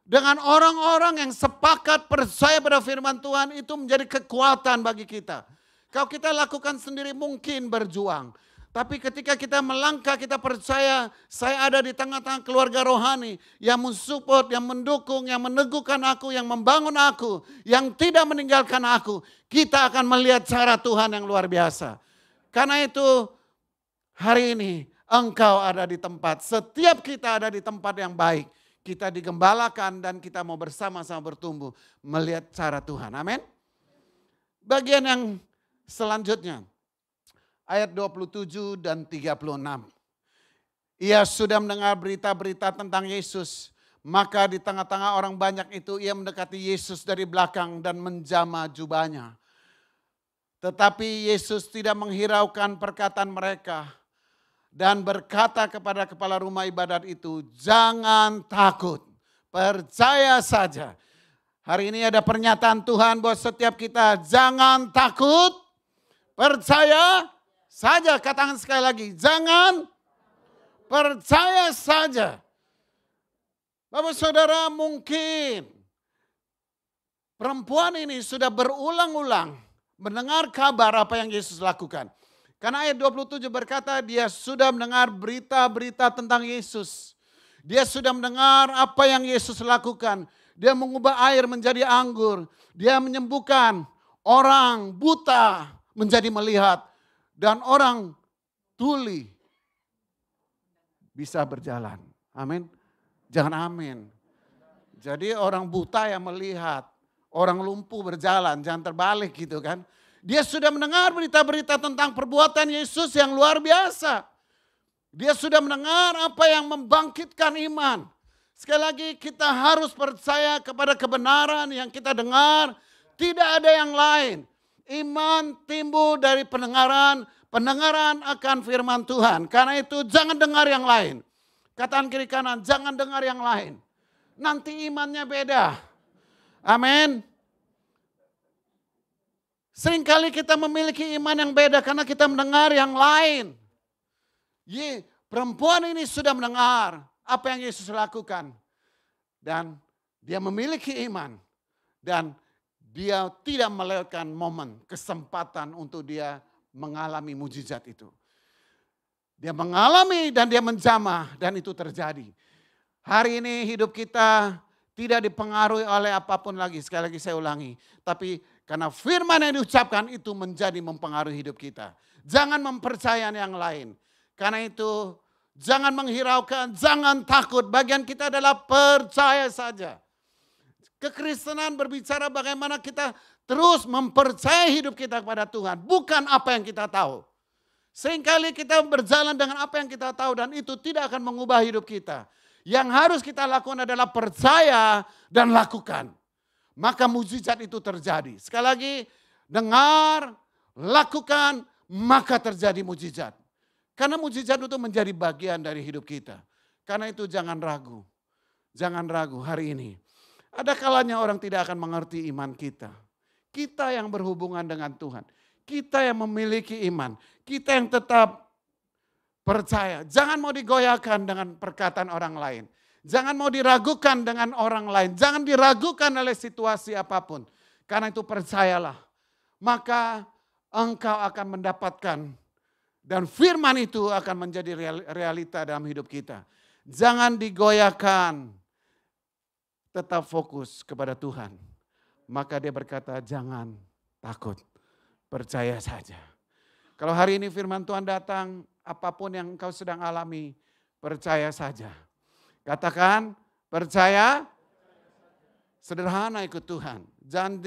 Speaker 2: dengan orang-orang yang sepakat percaya pada firman Tuhan, itu menjadi kekuatan bagi kita. Kalau kita lakukan sendiri mungkin berjuang. Tapi ketika kita melangkah, kita percaya saya ada di tengah-tengah keluarga rohani yang mensupport, yang mendukung, yang meneguhkan aku, yang membangun aku, yang tidak meninggalkan aku. Kita akan melihat cara Tuhan yang luar biasa. Karena itu hari ini engkau ada di tempat, setiap kita ada di tempat yang baik. Kita digembalakan dan kita mau bersama-sama bertumbuh melihat cara Tuhan. Amin. Bagian yang selanjutnya. Ayat 27 dan 36. Ia sudah mendengar berita-berita tentang Yesus. Maka di tengah-tengah orang banyak itu ia mendekati Yesus dari belakang dan menjamah jubahnya. Tetapi Yesus tidak menghiraukan perkataan mereka. Dan berkata kepada kepala rumah ibadat itu, jangan takut, percaya saja. Hari ini ada pernyataan Tuhan buat setiap kita, jangan takut, percaya saja. Katakan sekali lagi, jangan, percaya saja. Bapak saudara, mungkin perempuan ini sudah berulang-ulang mendengar kabar apa yang Yesus lakukan. Karena ayat 27 berkata dia sudah mendengar berita-berita tentang Yesus. Dia sudah mendengar apa yang Yesus lakukan. Dia mengubah air menjadi anggur. Dia menyembuhkan orang buta menjadi melihat. Dan orang tuli bisa berjalan. Amin. Jangan amin. Jadi orang buta yang melihat. Orang lumpuh berjalan. Jangan terbalik gitu kan. Dia sudah mendengar berita-berita tentang perbuatan Yesus yang luar biasa. Dia sudah mendengar apa yang membangkitkan iman. Sekali lagi kita harus percaya kepada kebenaran yang kita dengar. Tidak ada yang lain. Iman timbul dari pendengaran. Pendengaran akan firman Tuhan. Karena itu jangan dengar yang lain. Katakan kiri kanan, jangan dengar yang lain. Nanti imannya beda. Amin. Seringkali kita memiliki iman yang beda karena kita mendengar yang lain. Perempuan ini sudah mendengar apa yang Yesus lakukan. Dan dia memiliki iman. Dan dia tidak melewatkan momen, kesempatan untuk dia mengalami mujizat itu. Dia mengalami dan dia menjamah dan itu terjadi. Hari ini hidup kita tidak dipengaruhi oleh apapun lagi. Sekali lagi saya ulangi. Tapi karena firman yang diucapkan itu menjadi mempengaruhi hidup kita. Jangan mempercayai yang lain. Karena itu jangan menghiraukan, jangan takut. Bagian kita adalah percaya saja. Kekristenan berbicara bagaimana kita terus mempercayai hidup kita kepada Tuhan. Bukan apa yang kita tahu. Seringkali kita berjalan dengan apa yang kita tahu dan itu tidak akan mengubah hidup kita. Yang harus kita lakukan adalah percaya dan lakukan. Maka mujizat itu terjadi. Sekali lagi, dengar, lakukan, maka terjadi mujizat. Karena mujizat itu menjadi bagian dari hidup kita. Karena itu jangan ragu. Jangan ragu hari ini. Ada kalanya orang tidak akan mengerti iman kita. Kita yang berhubungan dengan Tuhan. Kita yang memiliki iman. Kita yang tetap percaya. Jangan mau digoyahkan dengan perkataan orang lain. Jangan mau diragukan dengan orang lain. Jangan diragukan oleh situasi apapun. Karena itu percayalah. Maka engkau akan mendapatkan. Dan firman itu akan menjadi realita dalam hidup kita. Jangan digoyahkan. Tetap fokus kepada Tuhan. Maka dia berkata jangan takut. Percaya saja. Kalau hari ini firman Tuhan datang. Apapun yang engkau sedang alami. Percaya saja. Katakan percaya, sederhana ikut Tuhan. Jangan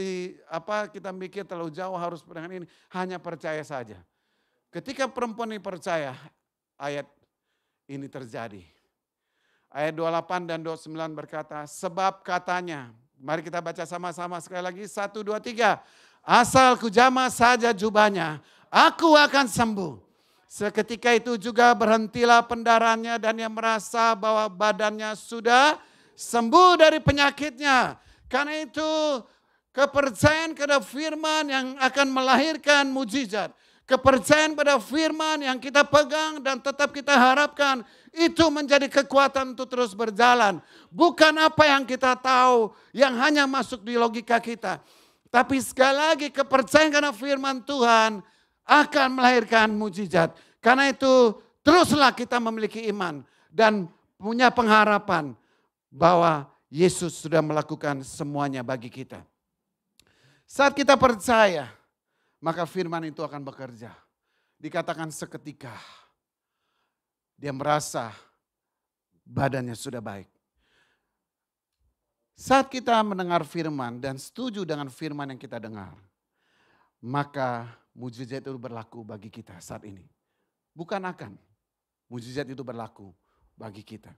Speaker 2: kita mikir terlalu jauh harus dengan ini. Hanya percaya saja. Ketika perempuan ini percaya, ayat ini terjadi. Ayat 28 dan 29 berkata, sebab katanya, mari kita baca sama-sama sekali lagi. 1, 2, 3. Asal kujamah saja jubahnya, aku akan sembuh. Seketika itu juga berhentilah pendarahannya dan ia merasa bahwa badannya sudah sembuh dari penyakitnya. Karena itu kepercayaan kepada firman yang akan melahirkan mujizat. Kepercayaan pada firman yang kita pegang dan tetap kita harapkan. Itu menjadi kekuatan untuk terus berjalan. Bukan apa yang kita tahu yang hanya masuk di logika kita. Tapi sekali lagi kepercayaan karena firman Tuhan akan melahirkan mujizat. Karena itu teruslah kita memiliki iman dan punya pengharapan bahwa Yesus sudah melakukan semuanya bagi kita. Saat kita percaya, maka firman itu akan bekerja. Dikatakan seketika dia merasa badannya sudah baik. Saat kita mendengar firman dan setuju dengan firman yang kita dengar, maka mujizat itu berlaku bagi kita saat ini. Bukan akan, mujizat itu berlaku bagi kita.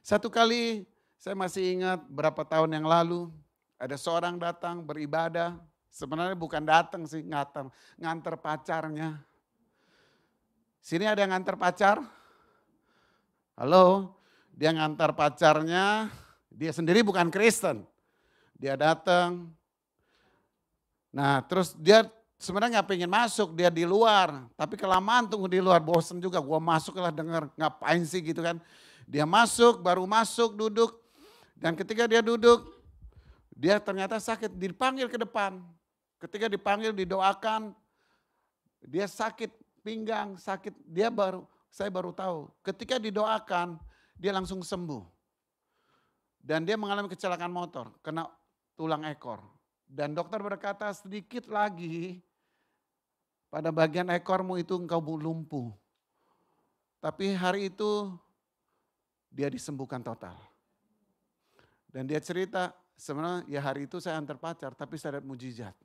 Speaker 2: Satu kali saya masih ingat berapa tahun yang lalu, ada seorang datang beribadah, sebenarnya bukan datang sih, nganter pacarnya. Sini ada yang nganter pacar? Halo, dia ngantar pacarnya. Dia sendiri bukan Kristen. Dia datang. Nah terus dia sebenarnya nggak pengen masuk, dia di luar. Tapi kelamaan tunggu di luar, bosen juga. Gua masuk lah denger, ngapain sih gitu kan. Dia masuk, baru masuk duduk. Dan ketika dia duduk, dia ternyata sakit, dipanggil ke depan. Ketika dipanggil didoakan, dia sakit pinggang, sakit. Saya baru tahu. Ketika didoakan, dia langsung sembuh. Dan dia mengalami kecelakaan motor, kena tulang ekor. Dan dokter berkata sedikit lagi pada bagian ekormu itu engkau lumpuh. Tapi hari itu dia disembuhkan total. Dan dia cerita sebenarnya ya hari itu saya antar pacar tapi saya lihat mujizat.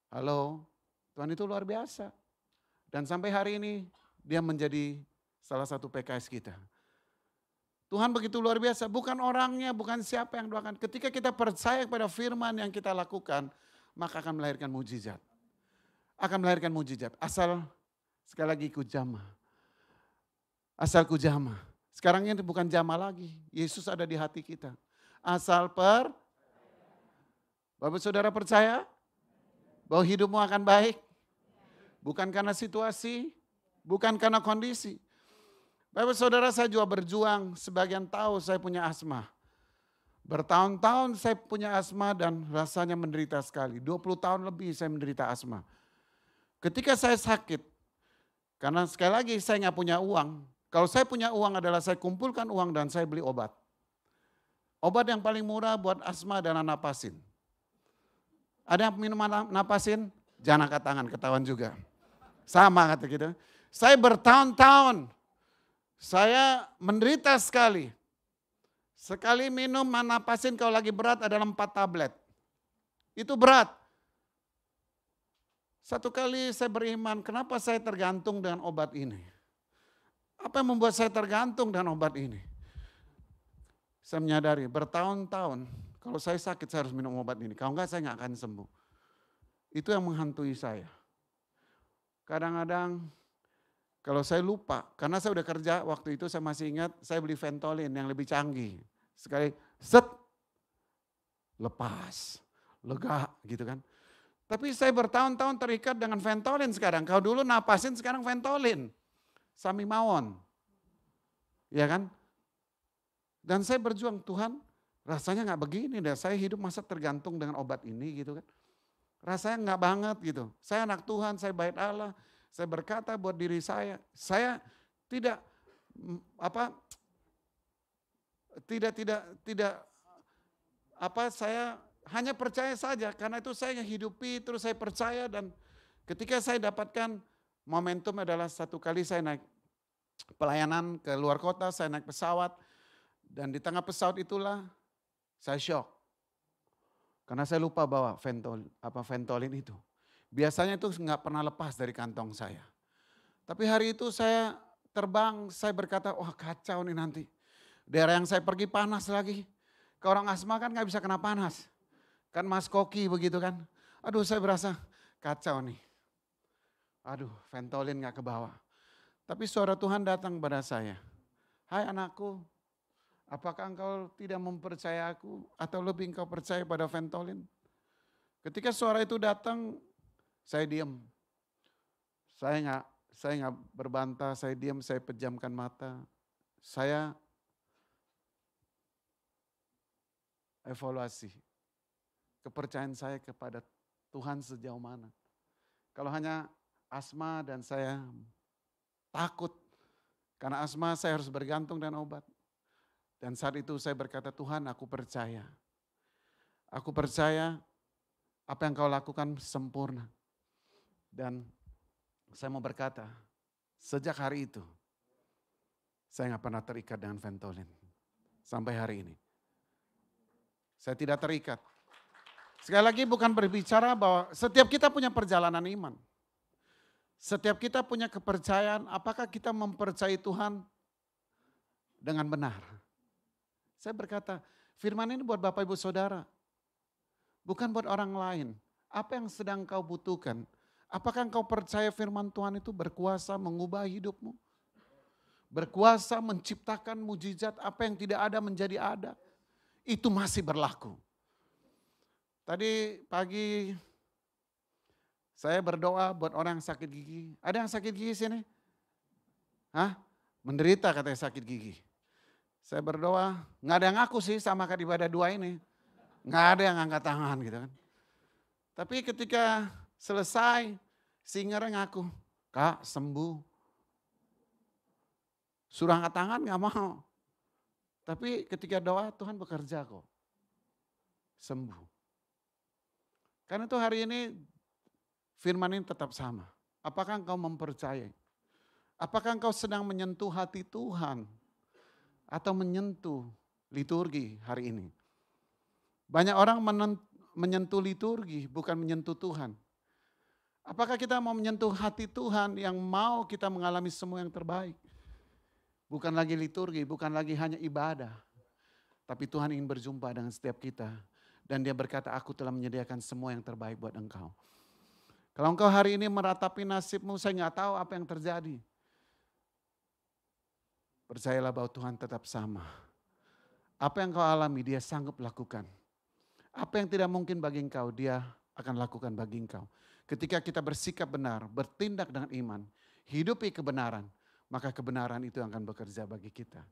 Speaker 2: Halo, Tuhan itu luar biasa. Dan sampai hari ini dia menjadi salah satu PKS kita. Tuhan begitu luar biasa, bukan orangnya, bukan siapa yang doakan. Ketika kita percaya kepada firman yang kita lakukan, maka akan melahirkan mujizat. Akan melahirkan mujizat, asal sekali lagi ikut jamah. Asal ku jamah. Sekarang ini bukan jamah lagi, Yesus ada di hati kita. Asal Bapak saudara percaya bahwa hidupmu akan baik. Bukan karena situasi, bukan karena kondisi. Bapak saudara saya juga berjuang, sebagian tahu saya punya asma. Bertahun-tahun saya punya asma dan rasanya menderita sekali. 20 tahun lebih saya menderita asma. Ketika saya sakit, karena sekali lagi saya nggak punya uang. Kalau saya punya uang adalah saya kumpulkan uang dan saya beli obat. Obat yang paling murah buat asma adalah napasin. Ada yang minum napasin? Jangan angkat tangan, ketahuan juga. Sama kata gitu. Saya bertahun-tahun. Saya menderita sekali. Sekali minum napasin kalau lagi berat adalah 4 tablet. Itu berat. Satu kali saya beriman, kenapa saya tergantung dengan obat ini? Apa yang membuat saya tergantung dengan obat ini? Saya menyadari bertahun-tahun kalau saya sakit saya harus minum obat ini. Kalau enggak saya enggak akan sembuh. Itu yang menghantui saya. Kadang-kadang kalau saya lupa, karena saya udah kerja waktu itu saya masih ingat saya beli Ventolin yang lebih canggih. Sekali set, lepas, lega gitu kan. Tapi saya bertahun-tahun terikat dengan Ventolin sekarang. Kalau dulu napasin sekarang Ventolin. Sami mawon. Ya kan? Dan saya berjuang, Tuhan rasanya gak begini deh. Saya hidup masa tergantung dengan obat ini gitu kan. Rasanya gak banget gitu. Saya anak Tuhan, saya bait Allah. Saya berkata buat diri saya tidak saya hanya percaya saja karena itu saya hidupi terus saya percaya dan ketika saya dapatkan momentum adalah satu kali saya naik pelayanan ke luar kota, saya naik pesawat dan di tengah pesawat itulah saya shock. Karena saya lupa bawa Ventolin itu. Biasanya itu nggak pernah lepas dari kantong saya. Tapi hari itu saya terbang, saya berkata, wah kacau nih nanti. Daerah yang saya pergi panas lagi. Ke orang asma kan nggak bisa kena panas. Kan Mas Koki begitu kan. Aduh saya berasa kacau nih. Aduh Ventolin nggak ke bawah. Tapi suara Tuhan datang pada saya. Hai anakku, apakah engkau tidak mempercayai aku atau lebih engkau percaya pada Ventolin? Ketika suara itu datang, saya diam. Saya nggak berbantah, saya diam, saya pejamkan mata. Saya evaluasi kepercayaan saya kepada Tuhan sejauh mana. Kalau hanya asma dan saya takut. Karena asma saya harus bergantung dan obat. Dan saat itu saya berkata, Tuhan aku percaya. Aku percaya apa yang kau lakukan sempurna. Dan saya mau berkata, sejak hari itu, saya gak pernah terikat dengan Ventolin. Sampai hari ini. Saya tidak terikat. Sekali lagi bukan berbicara bahwa setiap kita punya perjalanan iman. Setiap kita punya kepercayaan, apakah kita mempercayai Tuhan dengan benar. Saya berkata, firman ini buat Bapak Ibu Saudara. Bukan buat orang lain. Apa yang sedang kau butuhkan? Apakah engkau percaya firman Tuhan itu berkuasa mengubah hidupmu? Berkuasa menciptakan mujizat apa yang tidak ada menjadi ada. Itu masih berlaku. Tadi pagi saya berdoa buat orang yang sakit gigi. Ada yang sakit gigi sini? Hah? Menderita katanya sakit gigi. Saya berdoa, nggak ada yang ngaku sih sama kayak ibadah dua ini. Nggak ada yang angkat tangan gitu kan. Tapi ketika selesai, singernya ngaku, Kak sembuh. Suruh angkat tangan nggak mau. Tapi ketika doa Tuhan bekerja kok. Sembuh. Karena itu hari ini firman ini tetap sama. Apakah engkau mempercayai? Apakah engkau sedang menyentuh hati Tuhan? Atau menyentuh liturgi hari ini? Banyak orang menyentuh liturgi bukan menyentuh Tuhan. Apakah kita mau menyentuh hati Tuhan yang mau kita mengalami semua yang terbaik? Bukan lagi liturgi, bukan lagi hanya ibadah. Tapi Tuhan ingin berjumpa dengan setiap kita. Dan dia berkata, aku telah menyediakan semua yang terbaik buat engkau. Kalau engkau hari ini meratapi nasibmu, saya nggak tahu apa yang terjadi. Percayalah bahwa Tuhan tetap sama. Apa yang kau alami, dia sanggup lakukan. Apa yang tidak mungkin bagi engkau, dia akan lakukan bagi engkau. Ketika kita bersikap benar, bertindak dengan iman, hidupi kebenaran, maka kebenaran itu akan bekerja bagi kita.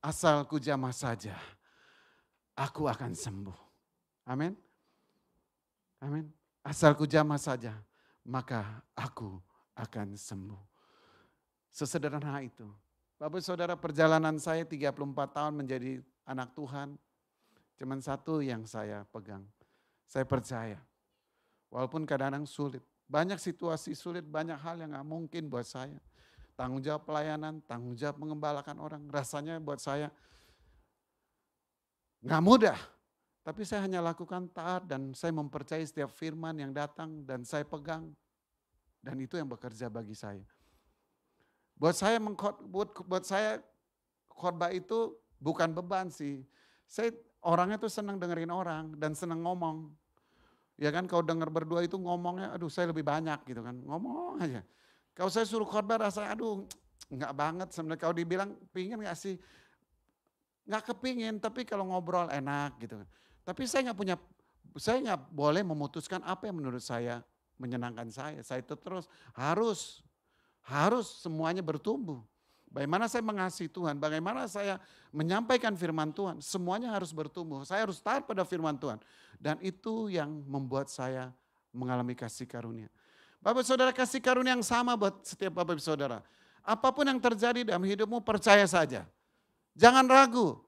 Speaker 2: Asal ku jamah saja, aku akan sembuh. Amin. Amin. Asal ku jamah saja, maka aku akan sembuh. Sesederhana itu. Bapak Saudara, perjalanan saya 34 tahun menjadi anak Tuhan, cuman satu yang saya pegang. Saya percaya. Walaupun kadang-kadang sulit. Banyak situasi sulit, banyak hal yang gak mungkin buat saya. Tanggung jawab pelayanan, tanggung jawab mengembalakan orang. Rasanya buat saya gak mudah. Tapi saya hanya lakukan taat dan saya mempercayai setiap firman yang datang dan saya pegang. Dan itu yang bekerja bagi saya. Buat saya khotbah itu bukan beban sih. Saya orangnya tuh senang dengerin orang dan senang ngomong. Ya kan kalau denger berdua itu ngomongnya aduh saya lebih banyak gitu kan. Ngomong aja. Kalau saya suruh khotbah rasanya aduh enggak banget sebenarnya. Kalau dibilang pingin gak sih? Enggak kepingin tapi kalau ngobrol enak gitu. Tapi saya nggak boleh memutuskan apa yang menurut saya menyenangkan saya. Saya itu terus harus semuanya bertumbuh. Bagaimana saya mengasihi Tuhan, bagaimana saya menyampaikan firman Tuhan, semuanya harus bertumbuh. Saya harus taat pada firman Tuhan. Dan itu yang membuat saya mengalami kasih karunia. Bapak Saudara, kasih karunia yang sama buat setiap Bapak Saudara. Apapun yang terjadi dalam hidupmu, percaya saja. Jangan ragu.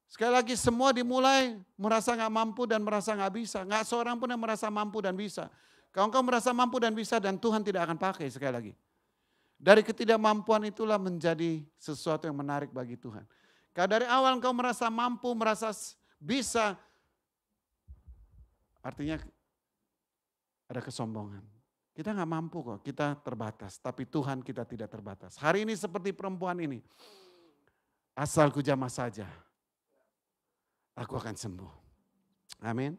Speaker 2: Sekali lagi semua dimulai merasa gak mampu dan merasa gak bisa. Gak seorang pun yang merasa mampu dan bisa. Kalau engkau merasa mampu dan bisa dan Tuhan tidak akan pakai sekali lagi. Dari ketidakmampuan itulah menjadi sesuatu yang menarik bagi Tuhan. Kalau dari awal engkau merasa mampu, merasa bisa, artinya ada kesombongan. Kita gak mampu kok, kita terbatas. Tapi Tuhan kita tidak terbatas. Hari ini seperti perempuan ini. Asal ku jamah saja. Aku akan sembuh. Amin.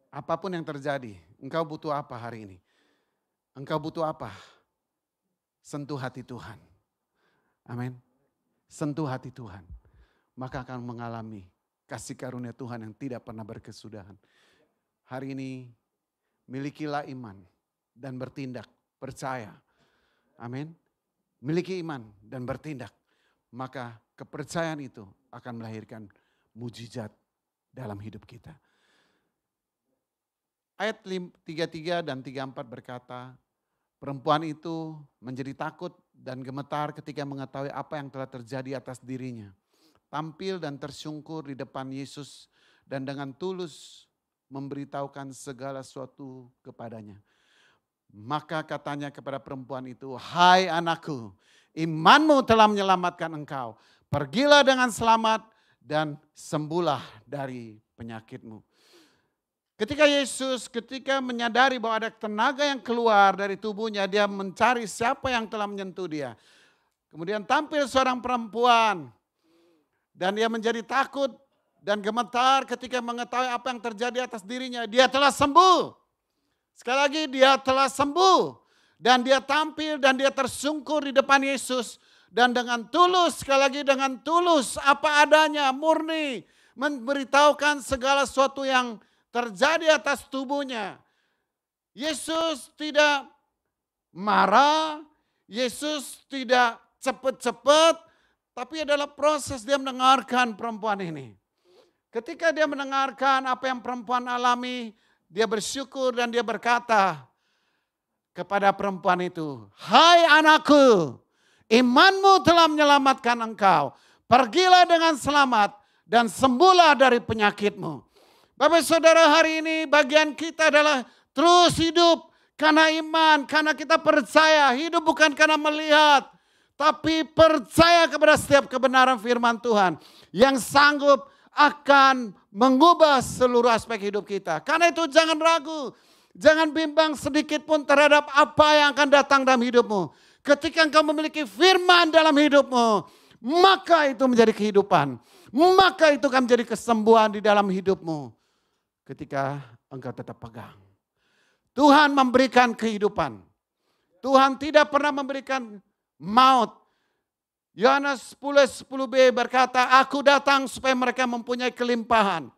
Speaker 2: Apapun yang terjadi, engkau butuh apa hari ini? Engkau butuh apa? Sentuh hati Tuhan. Amin. Sentuh hati Tuhan. Maka akan mengalami kasih karunia Tuhan yang tidak pernah berkesudahan. Hari ini milikilah iman dan bertindak, percaya. Amin. Miliki iman dan bertindak. Maka kepercayaan itu akan melahirkan mujizat dalam hidup kita. Ayat 33 dan 34 berkata, perempuan itu menjadi takut dan gemetar ketika mengetahui apa yang telah terjadi atas dirinya. Tampil dan tersungkur di depan Yesus dan dengan tulus memberitahukan segala sesuatu kepadanya. Maka katanya kepada perempuan itu, "Hai anakku, imanmu telah menyelamatkan engkau. Pergilah dengan selamat dan sembuhlah dari penyakitmu." Ketika Yesus menyadari bahwa ada tenaga yang keluar dari tubuhnya, dia mencari siapa yang telah menyentuh dia. Kemudian tampil seorang perempuan dan dia menjadi takut dan gemetar ketika mengetahui apa yang terjadi atas dirinya. Dia telah sembuh. Sekali lagi, dia telah sembuh. Dan dia tampil dan dia tersungkur di depan Yesus. Dan dengan tulus, sekali lagi dengan tulus, apa adanya, murni, memberitahukan segala sesuatu yang terjadi atas tubuhnya. Yesus tidak marah, Yesus tidak cepat-cepat, tapi adalah proses dia mendengarkan perempuan ini. Ketika dia mendengarkan apa yang perempuan alami, dia bersyukur dan dia berkata kepada perempuan itu, "Hai anakku, imanmu telah menyelamatkan engkau. Pergilah dengan selamat dan sembuhlah dari penyakitmu." Bapak saudara, hari ini bagian kita adalah terus hidup karena iman, karena kita percaya. Hidup bukan karena melihat, tapi percaya kepada setiap kebenaran firman Tuhan yang sanggup akan mengubah seluruh aspek hidup kita. Karena itu jangan ragu, jangan bimbang sedikit pun terhadap apa yang akan datang dalam hidupmu. Ketika engkau memiliki firman dalam hidupmu, maka itu menjadi kehidupan. Maka itu akan menjadi kesembuhan di dalam hidupmu. Ketika engkau tetap pegang. Tuhan memberikan kehidupan. Tuhan tidak pernah memberikan maut. Yohanes 10:10b berkata, "Aku datang supaya mereka mempunyai kelimpahan."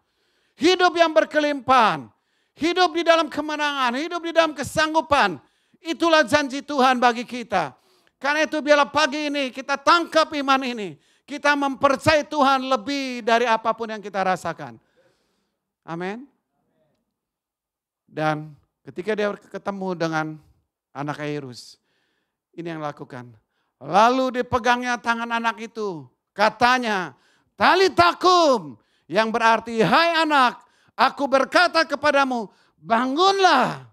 Speaker 2: Hidup yang berkelimpahan. Hidup di dalam kemenangan. Hidup di dalam kesanggupan. Itulah janji Tuhan bagi kita. Karena itu biarlah pagi ini kita tangkap iman ini. Kita mempercayai Tuhan lebih dari apapun yang kita rasakan. Amin. Dan ketika dia ketemu dengan anak Yairus, ini yang lakukan. Lalu dipegangnya tangan anak itu. Katanya, "Talita kum," yang berarti, "Hai anak, aku berkata kepadamu, bangunlah."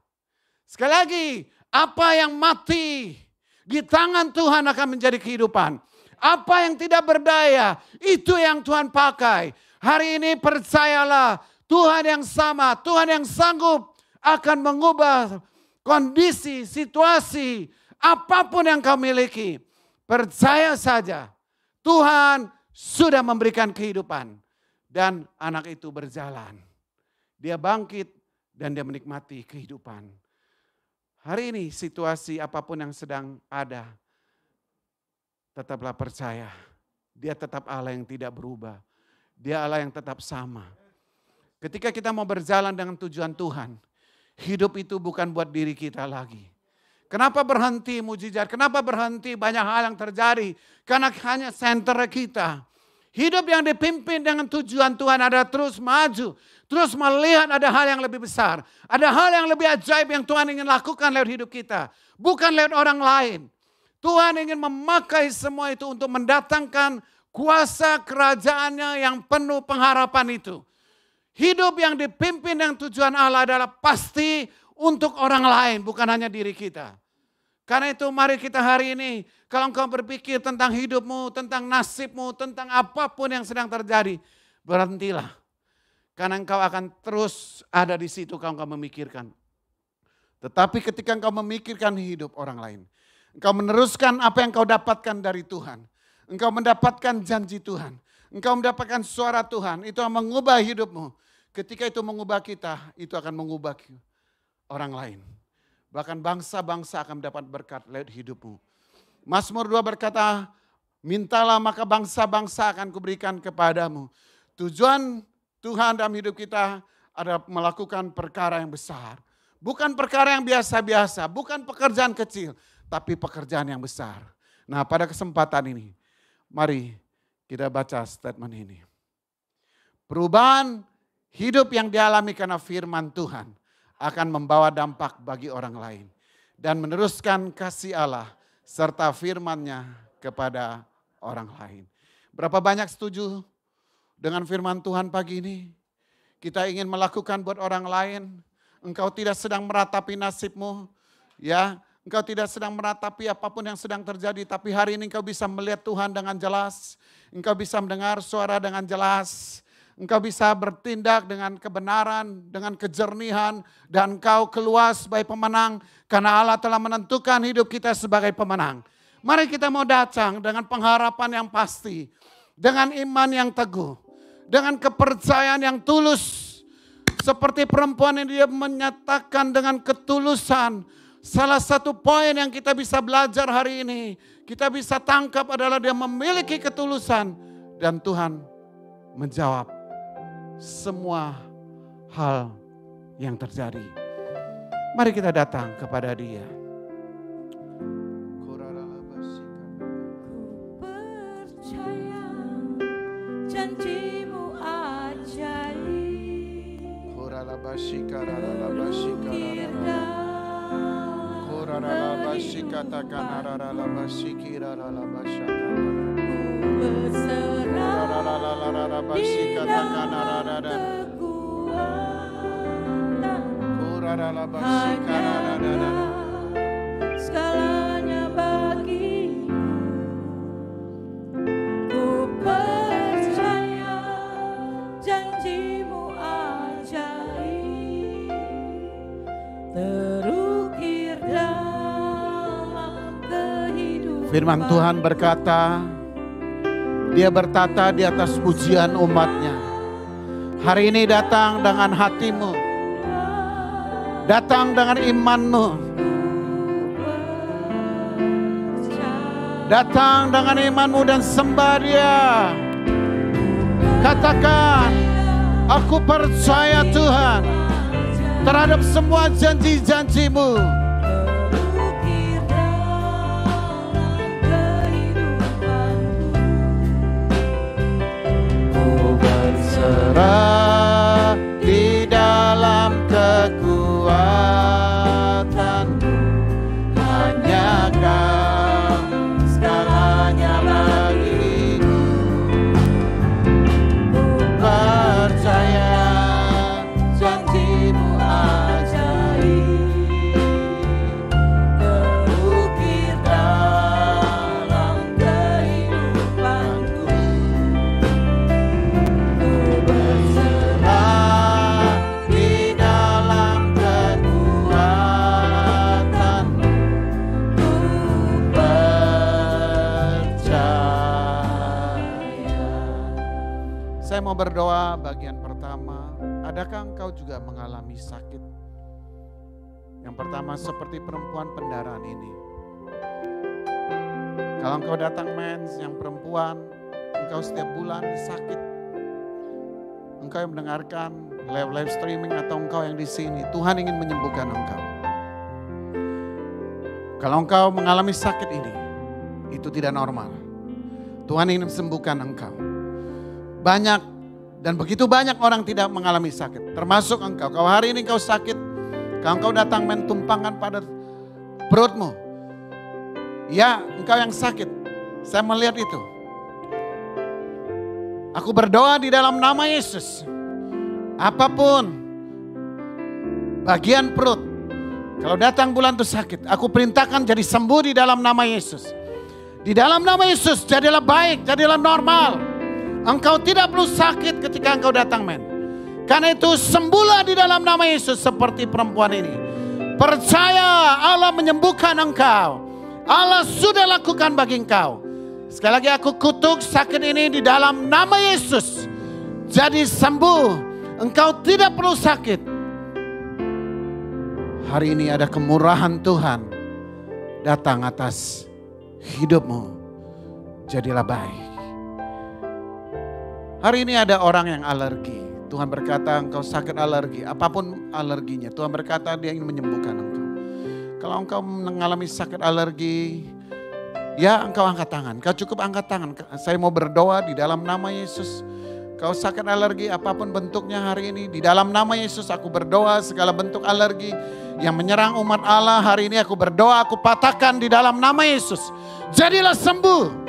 Speaker 2: Sekali lagi, apa yang mati di tangan Tuhan akan menjadi kehidupan. Apa yang tidak berdaya, itu yang Tuhan pakai. Hari ini percayalah, Tuhan yang sama, Tuhan yang sanggup akan mengubah kondisi, situasi, apapun yang kau miliki. Percaya saja, Tuhan sudah memberikan kehidupan. Dan anak itu berjalan. Dia bangkit dan dia menikmati kehidupan. Hari ini situasi apapun yang sedang ada, tetaplah percaya. Dia tetap Allah yang tidak berubah. Dia Allah yang tetap sama. Ketika kita mau berjalan dengan tujuan Tuhan, hidup itu bukan buat diri kita lagi. Kenapa berhenti mujizat? Kenapa berhenti banyak hal yang terjadi? Karena hanya senter kita. Hidup yang dipimpin dengan tujuan Tuhan adalah terus maju. Terus melihat ada hal yang lebih besar. Ada hal yang lebih ajaib yang Tuhan ingin lakukan lewat hidup kita. Bukan lewat orang lain. Tuhan ingin memakai semua itu untuk mendatangkan kuasa kerajaannya yang penuh pengharapan itu. Hidup yang dipimpin dengan tujuan Allah adalah pasti untuk orang lain, bukan hanya diri kita. Karena itu mari kita hari ini, kalau engkau berpikir tentang hidupmu, tentang nasibmu, tentang apapun yang sedang terjadi, berhentilah. Karena engkau akan terus ada di situ kalau engkau memikirkan. Tetapi ketika engkau memikirkan hidup orang lain, engkau meneruskan apa yang engkau dapatkan dari Tuhan. Engkau mendapatkan janji Tuhan. Engkau mendapatkan suara Tuhan, itu akan mengubah hidupmu. Ketika itu mengubah kita, itu akan mengubah orang lain. Bahkan bangsa-bangsa akan mendapat berkat lewat hidupmu. Mazmur 2 berkata, "Mintalah maka bangsa-bangsa akan kuberikan kepadamu." Tujuan Tuhan dalam hidup kita adalah melakukan perkara yang besar. Bukan perkara yang biasa-biasa, bukan pekerjaan kecil, tapi pekerjaan yang besar. Nah, pada kesempatan ini, mari kita baca statement ini. Perubahan hidup yang dialami karena firman Tuhan akan membawa dampak bagi orang lain. Dan meneruskan kasih Allah serta firman-Nya kepada orang lain. Berapa banyak setuju dengan firman Tuhan pagi ini? Kita ingin melakukan buat orang lain. Engkau tidak sedang meratapi nasibmu, ya. Engkau tidak sedang meratapi apapun yang sedang terjadi, tapi hari ini engkau bisa melihat Tuhan dengan jelas. Engkau bisa mendengar suara dengan jelas. Engkau bisa bertindak dengan kebenaran, dengan kejernihan, dan engkau keluar sebagai pemenang karena Allah telah menentukan hidup kita sebagai pemenang. Mari kita mau datang dengan pengharapan yang pasti, dengan iman yang teguh, dengan kepercayaan yang tulus. Seperti perempuan yang dia menyatakan dengan ketulusan. Salah satu poin yang kita bisa belajar hari ini, kita bisa tangkap adalah dia memiliki ketulusan. Dan Tuhan menjawab semua hal yang terjadi. Mari kita datang kepada Dia.
Speaker 1: Percaya janji-Mu ajaib. Segalanya bagimu, ku percaya janji-Mu ajaib, terukir dalam kehidupan.
Speaker 2: Firman Tuhan berkata, Dia bertata di atas pujian umat-Nya. Hari ini datang dengan hatimu, datang dengan imanmu, datang dengan imanmu dan sembah Dia. Katakan, aku percaya Tuhan terhadap semua janji-janji-Mu. Berserah di dalam kekuatanmu, hanya Kau segalanya bagiku. Ku percaya janji-Mu ajaib, terukir dalam kehidupanku. Saya mau berdoa bagian pertama. Adakah engkau juga mengalami sakit? Yang pertama seperti perempuan pendaraan ini. Kalau engkau datang mens yang perempuan, engkau setiap bulan sakit. Engkau yang mendengarkan live streaming atau engkau yang di sini, Tuhan ingin menyembuhkan engkau. Kalau engkau mengalami sakit ini, itu tidak normal. Tuhan ingin sembuhkan engkau. Banyak dan begitu banyak orang tidak mengalami sakit, termasuk engkau. Kalau hari ini engkau sakit, kalau engkau datang mentumpangkan pada perutmu, ya engkau yang sakit. Saya melihat itu. Aku berdoa di dalam nama Yesus. Apapun bagian perut, kalau datang bulan itu sakit, aku perintahkan jadi sembuh di dalam nama Yesus. Di dalam nama Yesus jadilah baik, jadilah normal. Engkau tidak perlu sakit ketika engkau datang men. Karena itu sembuhlah di dalam nama Yesus seperti perempuan ini. Percaya Allah menyembuhkan engkau. Allah sudah lakukan bagi engkau. Sekali lagi aku kutuk sakit ini di dalam nama Yesus. Jadi sembuh. Engkau tidak perlu sakit. Hari ini ada kemurahan Tuhan datang atas hidupmu. Jadilah baik. Hari ini ada orang yang alergi. Tuhan berkata engkau sakit alergi. Apapun alerginya. Tuhan berkata Dia ingin menyembuhkan engkau. Kalau engkau mengalami sakit alergi, ya engkau angkat tangan. Kau cukup angkat tangan. Saya mau berdoa di dalam nama Yesus. Kau sakit alergi apapun bentuknya hari ini, di dalam nama Yesus aku berdoa segala bentuk alergi yang menyerang umat Allah hari ini aku berdoa, aku patahkan di dalam nama Yesus. Jadilah sembuh.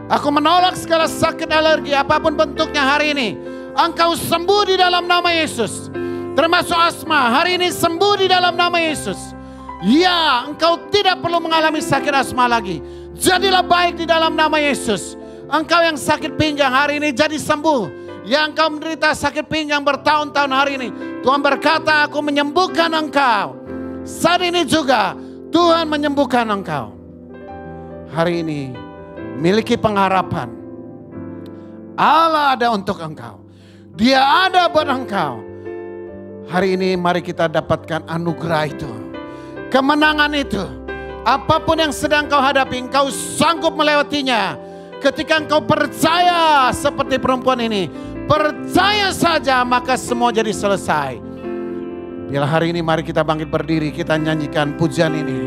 Speaker 2: Aku menolak segala sakit alergi apapun bentuknya hari ini. Engkau sembuh di dalam nama Yesus. Termasuk asma, hari ini sembuh di dalam nama Yesus. Ya, engkau tidak perlu mengalami sakit asma lagi. Jadilah baik di dalam nama Yesus. Engkau yang sakit pinggang hari ini jadi sembuh. Yang engkau menderita sakit pinggang bertahun-tahun hari ini, Tuhan berkata, aku menyembuhkan engkau. Saat ini juga Tuhan menyembuhkan engkau. Hari ini miliki pengharapan. Allah ada untuk engkau. Dia ada buat engkau. Hari ini mari kita dapatkan anugerah itu. Kemenangan itu. Apapun yang sedang kau hadapi, engkau sanggup melewatinya. Ketika engkau percaya seperti perempuan ini. Percaya saja maka semua jadi selesai. Bila hari ini mari kita bangkit berdiri. Kita nyanyikan pujian ini.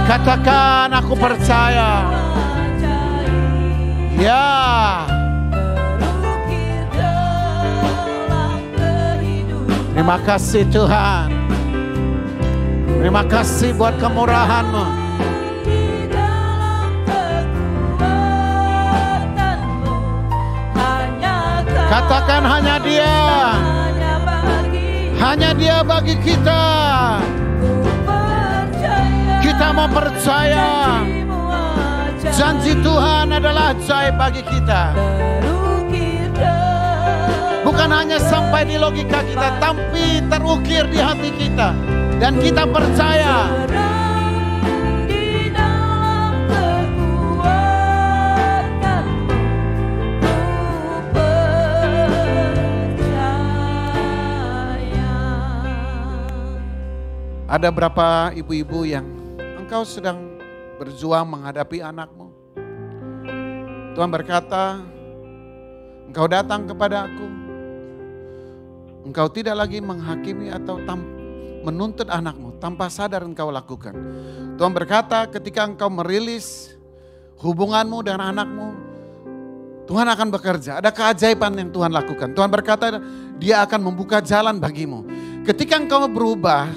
Speaker 2: Katakan aku percaya. Ya. Terima kasih Tuhan. Terima kasih buat kemurahan-Mu. Katakan hanya Dia. Hanya Dia bagi kita. Kita mau percaya. Janji Tuhan adalah ajaib bagi kita. Bukan hanya sampai di logika kita, tapi terukir di hati kita. Dan kita percaya. Ada berapa ibu-ibu yang engkau sedang berjuang menghadapi anakmu. Tuhan berkata, engkau datang kepada aku. Engkau tidak lagi menghakimi atau menuntut anakmu tanpa sadar engkau lakukan. Tuhan berkata ketika engkau merilis hubunganmu dengan anakmu, Tuhan akan bekerja. Ada keajaiban yang Tuhan lakukan. Tuhan berkata Dia akan membuka jalan bagimu. Ketika engkau berubah,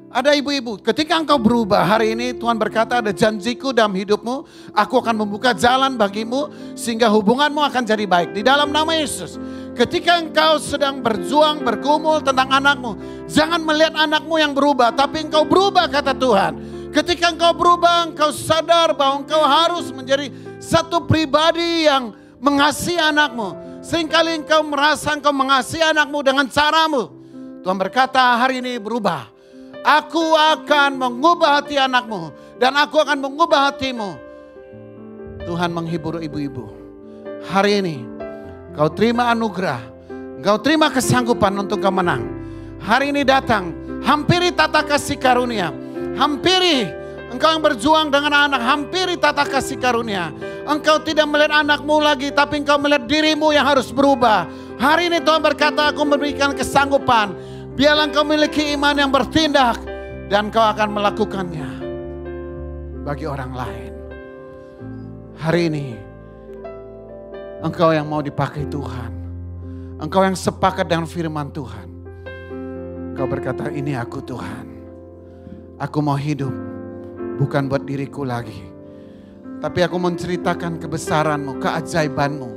Speaker 2: ada ibu-ibu, ketika engkau berubah hari ini Tuhan berkata ada janjiku dalam hidupmu. Aku akan membuka jalan bagimu sehingga hubunganmu akan jadi baik. Di dalam nama Yesus. Ketika engkau sedang berjuang, bergumul tentang anakmu. Jangan melihat anakmu yang berubah, tapi engkau berubah kata Tuhan. Ketika engkau berubah, engkau sadar bahwa engkau harus menjadi satu pribadi yang mengasihi anakmu. Seringkali engkau merasa engkau mengasihi anakmu dengan caramu. Tuhan berkata hari ini berubah. Aku akan mengubah hati anakmu. Dan aku akan mengubah hatimu. Tuhan menghibur ibu-ibu. Hari ini kau terima anugerah. Kau terima kesanggupan untuk kau menang. Hari ini datang. Hampiri tata kasih karunia. Hampiri. Engkau yang berjuang dengan anak. Hampiri tata kasih karunia. Engkau tidak melihat anakmu lagi. Tapi engkau melihat dirimu yang harus berubah. Hari ini Tuhan berkata aku memberikan kesanggupan. Biarlah engkau memiliki iman yang bertindak. Dan kau akan melakukannya. Bagi orang lain. Hari ini. Engkau yang mau dipakai Tuhan. Engkau yang sepakat dengan firman Tuhan. Engkau berkata ini aku Tuhan. Aku mau hidup. Bukan buat diriku lagi. Tapi aku menceritakan kebesaranmu, keajaibanmu.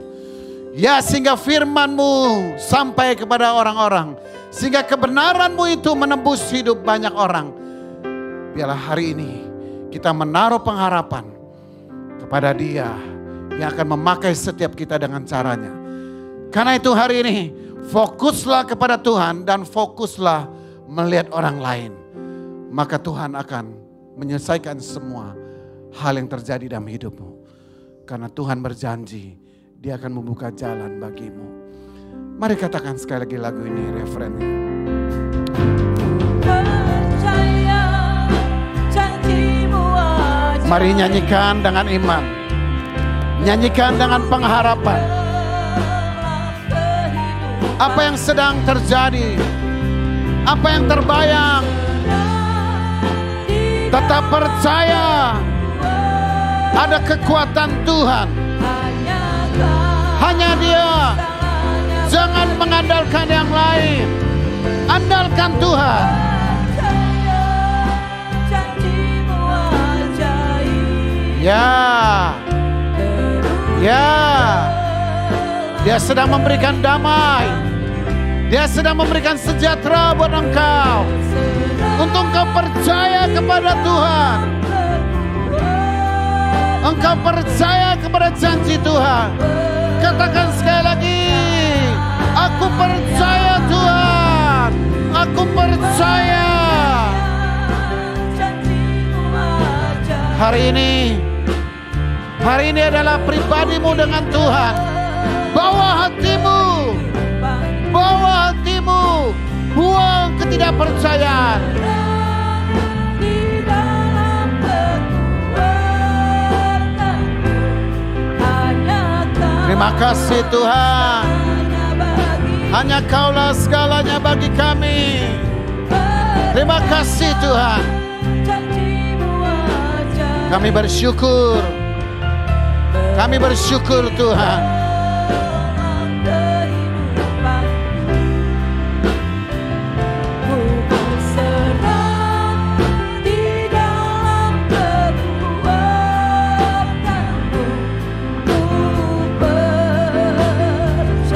Speaker 2: Ya sehingga firman-Mu sampai kepada orang-orang. Sehingga kebenaran-Mu itu menembus hidup banyak orang. Biarlah hari ini kita menaruh pengharapan kepada Dia yang akan memakai setiap kita dengan caranya. Karena itu hari ini fokuslah kepada Tuhan dan fokuslah melihat orang lain. Maka Tuhan akan menyelesaikan semua hal yang terjadi dalam hidupmu. Karena Tuhan berjanji Dia akan membuka jalan bagimu. Mari katakan sekali lagi lagu ini referennya. Mari nyanyikan dengan iman. Nyanyikan dengan pengharapan. Apa yang sedang terjadi, apa yang terbayang, tetap percaya. Ada kekuatan Tuhan. Hanya Dia. Jangan mengandalkan yang lain. Andalkan Tuhan. Ya. Ya. Dia sedang memberikan damai. Dia sedang memberikan sejahtera buat engkau. Untuk engkau percaya kepada Tuhan. Engkau percaya kepada janji Tuhan. Katakan sekali lagi, aku percaya Tuhan. Aku percaya. Hari ini adalah pribadimu dengan Tuhan. Bawa hatimu. Bawa hatimu. Buang ketidakpercayaan. Terima kasih Tuhan. Hanya Kaulah segalanya bagi kami. Terima kasih Tuhan. Kami bersyukur. Kami bersyukur Tuhan.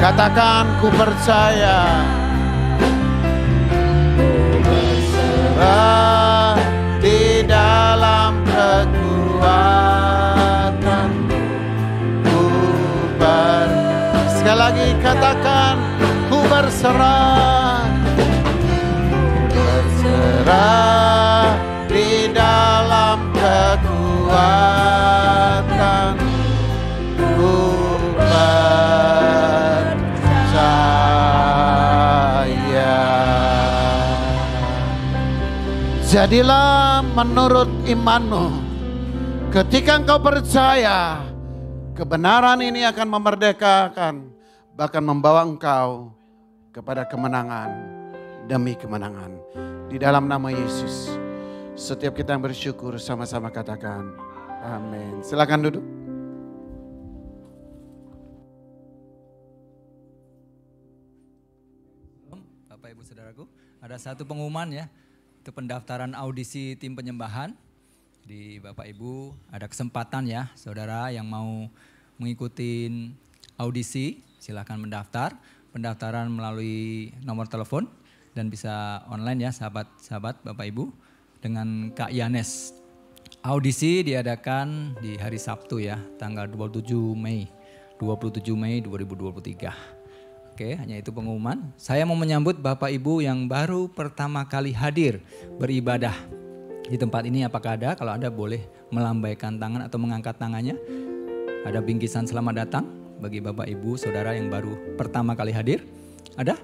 Speaker 2: Katakan ku percaya. Berserah di dalam kekuatanmu. Sekali lagi katakan ku berserah. Berserah di dalam kekuatanmu. Jadilah menurut imanmu. Ketika engkau percaya, kebenaran ini akan memerdekakan, bahkan membawa engkau kepada kemenangan demi kemenangan. Di dalam nama Yesus, setiap kita yang bersyukur sama-sama katakan amin. Silakan duduk.
Speaker 3: Bapak Ibu Saudaraku, ada satu pengumuman ya. Itu pendaftaran audisi tim penyembahan. Di Bapak Ibu ada kesempatan ya, saudara yang mau mengikuti audisi silahkan mendaftar. Pendaftaran melalui nomor telepon dan bisa online ya sahabat-sahabat Bapak Ibu dengan Kak Yanes. Audisi diadakan di hari Sabtu ya, tanggal 27 Mei 2023. Oke, hanya itu pengumuman. Saya mau menyambut Bapak Ibu yang baru pertama kali hadir beribadah di tempat ini. Apakah ada? Kalau ada boleh melambaikan tangan atau mengangkat tangannya. Ada bingkisan selamat datang bagi Bapak Ibu saudara yang baru pertama kali hadir. Ada?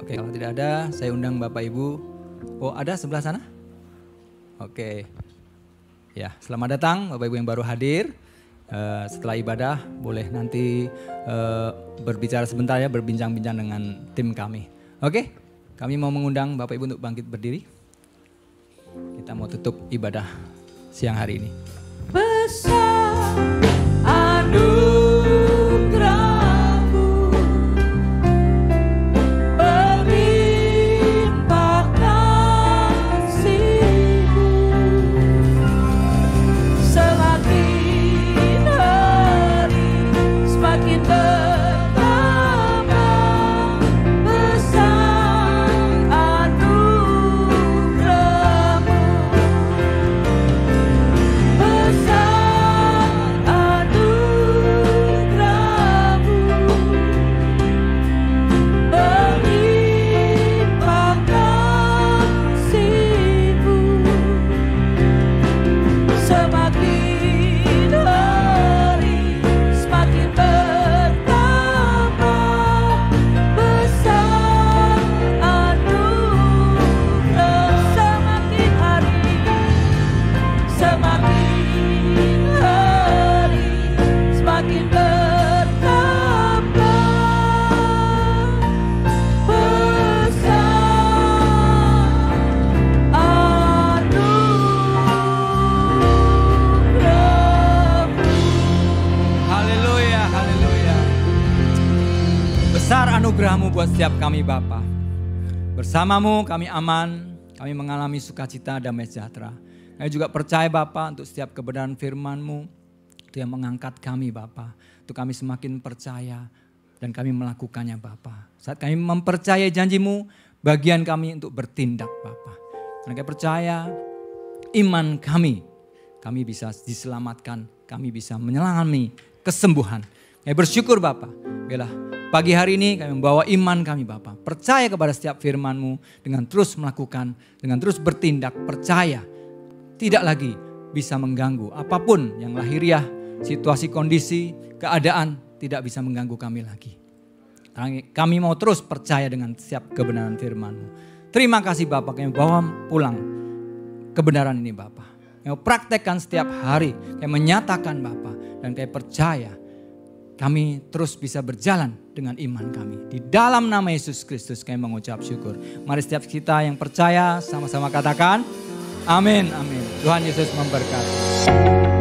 Speaker 3: Oke, kalau tidak ada saya undang Bapak Ibu. Oh, ada sebelah sana? Oke. Ya, selamat datang Bapak Ibu yang baru hadir. Setelah ibadah boleh nanti berbicara sebentar ya, berbincang-bincang dengan tim kami. Oke, kami mau mengundang Bapak Ibu untuk bangkit berdiri. Kita mau tutup ibadah siang hari ini.
Speaker 1: Besar anugerah-Mu, berlimpah kasih-Mu, semakin hari semakin bertambah. Besar anugerah-Mu, besar
Speaker 3: anugerah-Mu buat setiap kami Bapa. Bersama-Mu kami aman, kami mengalami sukacita, damai sejahtera. Kami juga percaya Bapa untuk setiap kebenaran firman-Mu itu yang mengangkat kami Bapa. Untuk kami semakin percaya dan kami melakukannya Bapa. Saat kami mempercayai janji-Mu, bagian kami untuk bertindak Bapa. Karena kami percaya iman kami bisa diselamatkan, kami bisa menyelami kesembuhan. Kami bersyukur Bapa, biarlah pagi hari ini kami membawa iman kami Bapa. Percaya kepada setiap firman-Mu dengan terus melakukan, dengan terus bertindak, percaya. Tidak lagi bisa mengganggu apapun yang lahiriah, situasi, kondisi, keadaan tidak bisa mengganggu kami lagi. Kami mau terus percaya dengan setiap kebenaran firman-Mu. Terima kasih Bapa, kami bawa pulang kebenaran ini Bapa. Kami praktekkan setiap hari, kami menyatakan Bapa, dan kami percaya kami terus bisa berjalan dengan iman kami. Di dalam nama Yesus Kristus kami mengucap syukur. Mari setiap kita yang percaya sama-sama katakan amin, amin. Tuhan Yesus memberkati.